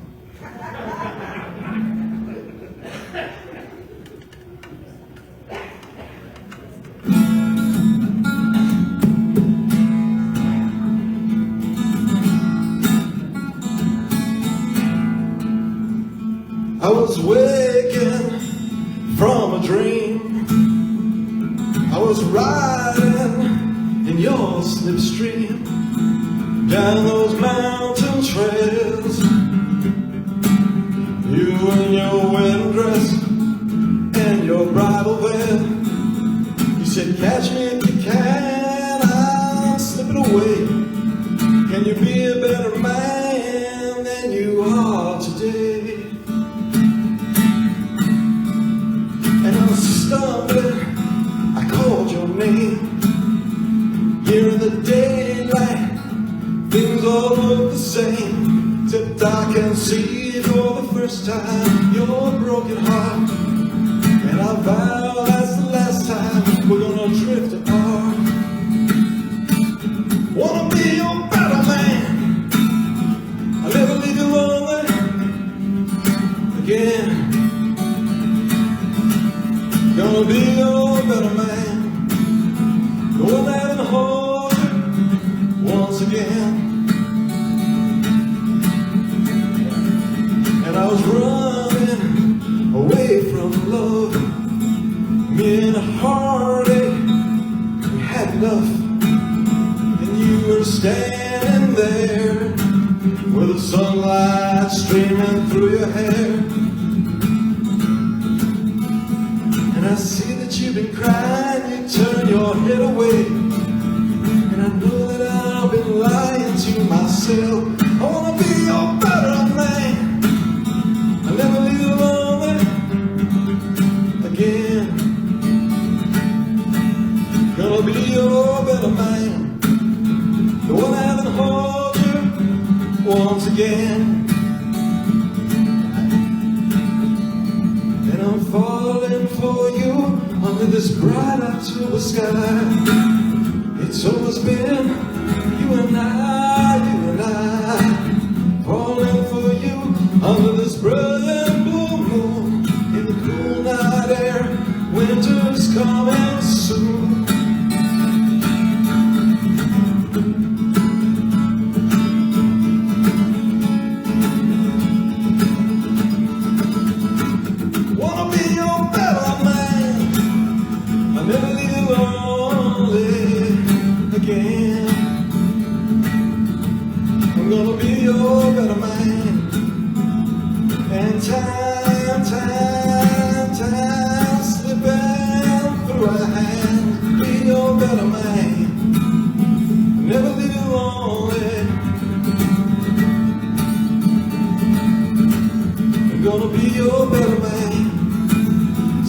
I was waking from a dream. I was riding in your slipstream down those mountain trails. You in your wedding dress and your bridal veil. You said, catch me if you can, I'm slipping away. Can you be a better man than you are today? And I was stumbling, I called your name. Here in the daylight, things all look the same, except I can see for the first time your broken heart. And I vow that's the last time we're gonna drift apart. Wanna be your better man, I'll never leave you lonely again. Gonna be your better man, go out and hold you once again. And I was running away from love, me and a heartache, we had enough. And you were standing there with the sunlight streaming through your hair. And I see that you've been crying, you turn your head away. And I know that I've been lying to myself. I wanna be your better man, I'll never leave you lonely again. Gonna be your better man, the one that can hold you once again. And I'm falling for you under this bright October sky. It's always been you and I, falling for you under this brilliant blue moon in the cool night air. Winter's coming soon. Wanna be your better man, I'll never leave you lonely again.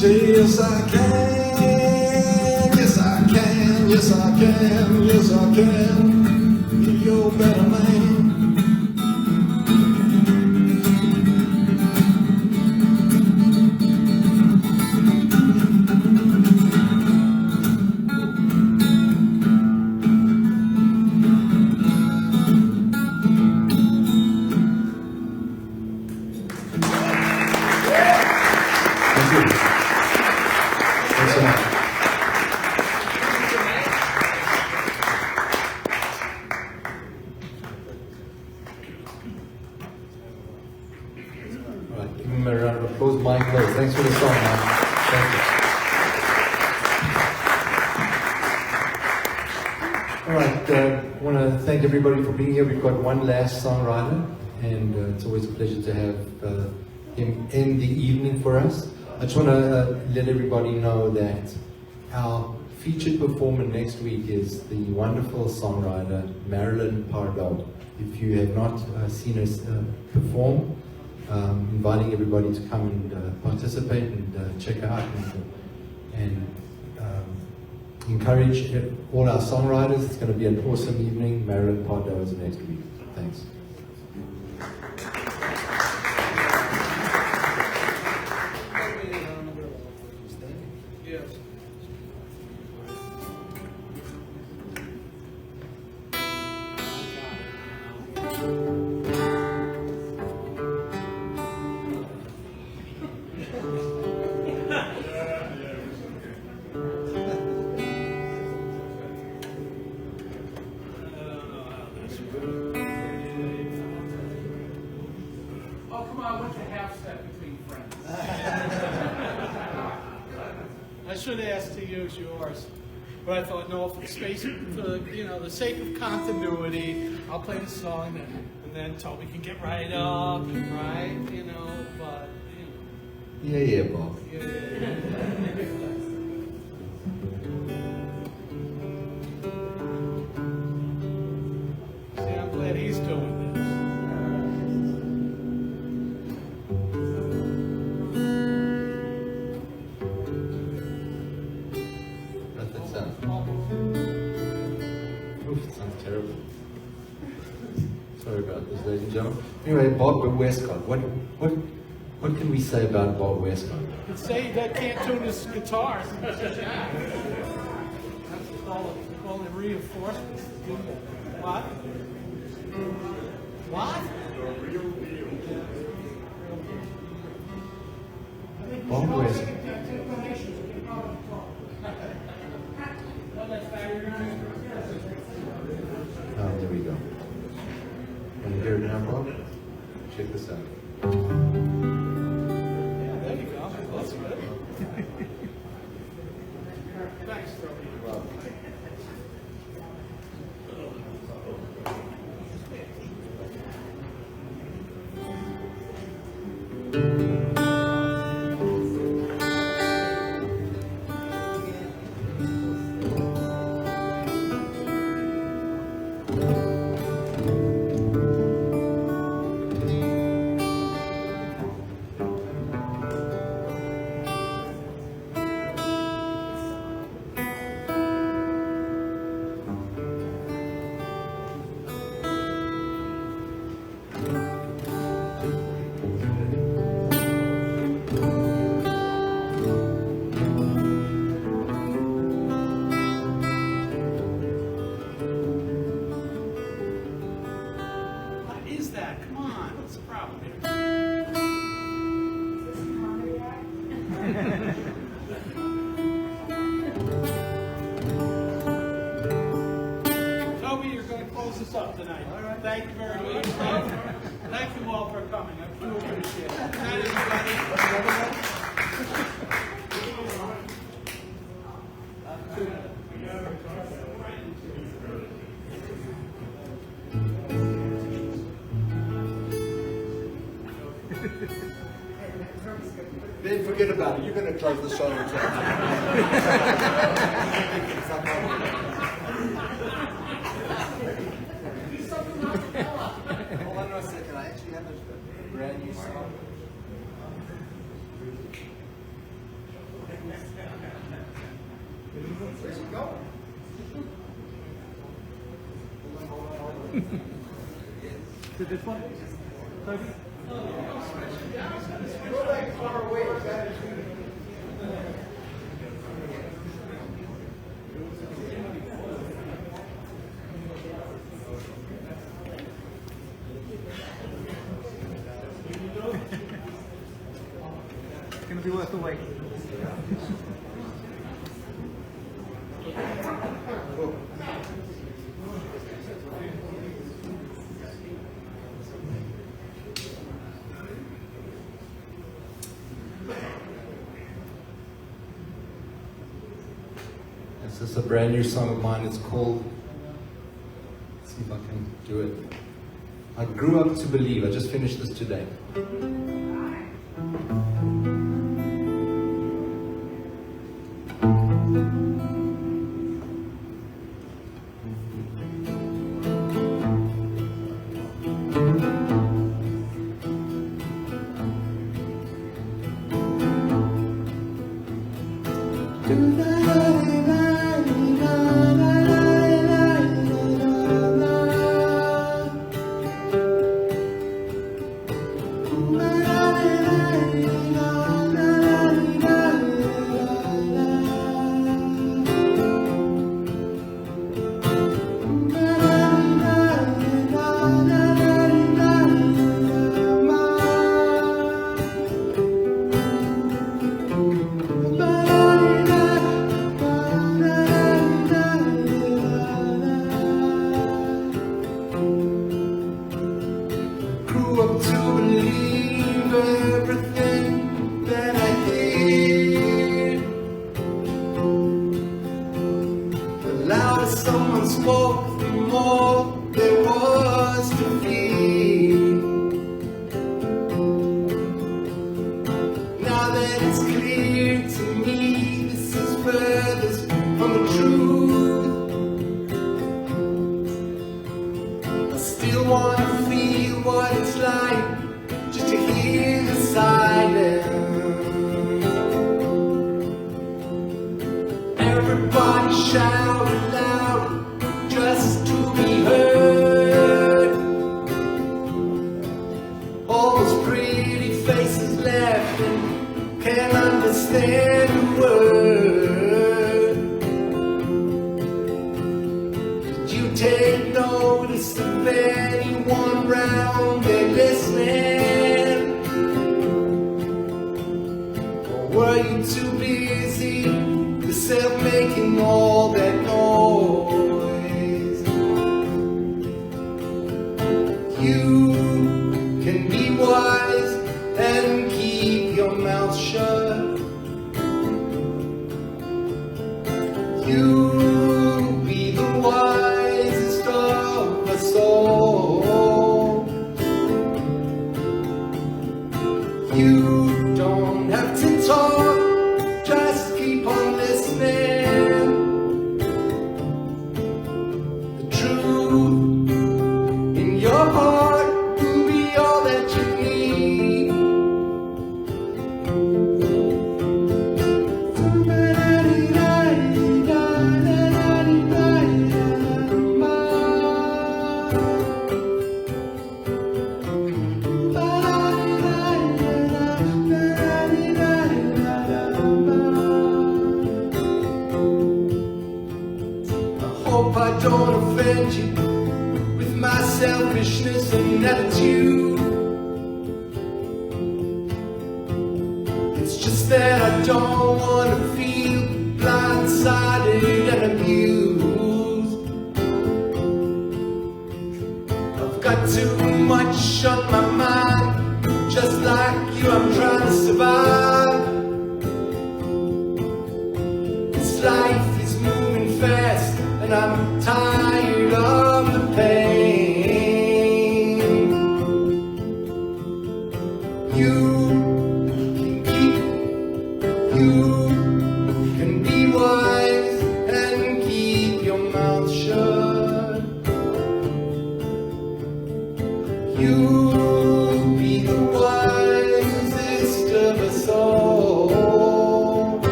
Say yes I can, yes I can, yes I can, yes I can be your better man. Thanks for the song, man. Thank you. All right, I want to thank everybody for being here. We've got one last songwriter, and it's always a pleasure to have him end the evening for us. I just want to let everybody know that our featured performer next week is the wonderful songwriter Marilyn Pardo. If you have not seen us perform, inviting everybody to come and participate and check out and encourage all our songwriters. It's going to be an awesome evening. Marilyn Pardo is next week. Thanks. Yours, but I thought, no, for the space, for the sake of continuity, I'll play the song, and then Toby can get right up, right, but Yeah, Bob. See, I'm glad he's doing this. Sorry about this, ladies and gentlemen. Anyway, Bob Westcott. What can we say about Bob Westcott? You could say that can't tune his guitar. That's called a reinforcement. What? What? Bob Westcott. There we go. Want to hear it now, Bob? Check this out. Yeah, there you go. That's good. Thanks, Toby. Up tonight. All right. Thank you very much. Thank you all for coming. I truly appreciate it. Good night, everybody. Then forget about it. You're going to charge the song. Hold on a second. I actually have a brand new song. To this one? Toby? Go back far away. It's going to be worth the wait. This is a brand new song of mine. It's called, let's see if I can do it. I grew up to believe. I just finished this today.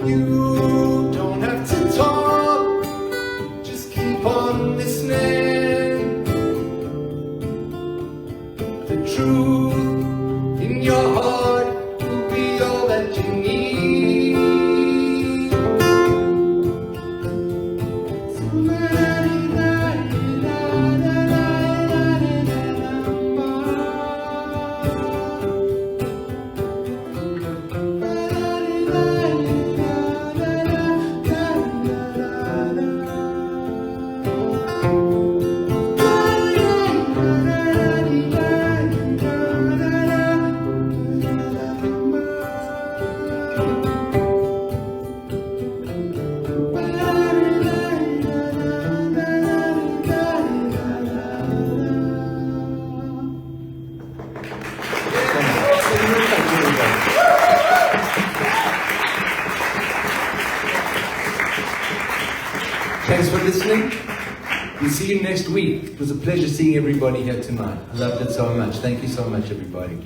You don't have to talk, just keep your heart will be all that you need. Thanks for listening. We'll see you next week. It was a pleasure seeing everybody here tonight. I loved it so much. Thank you so much, everybody.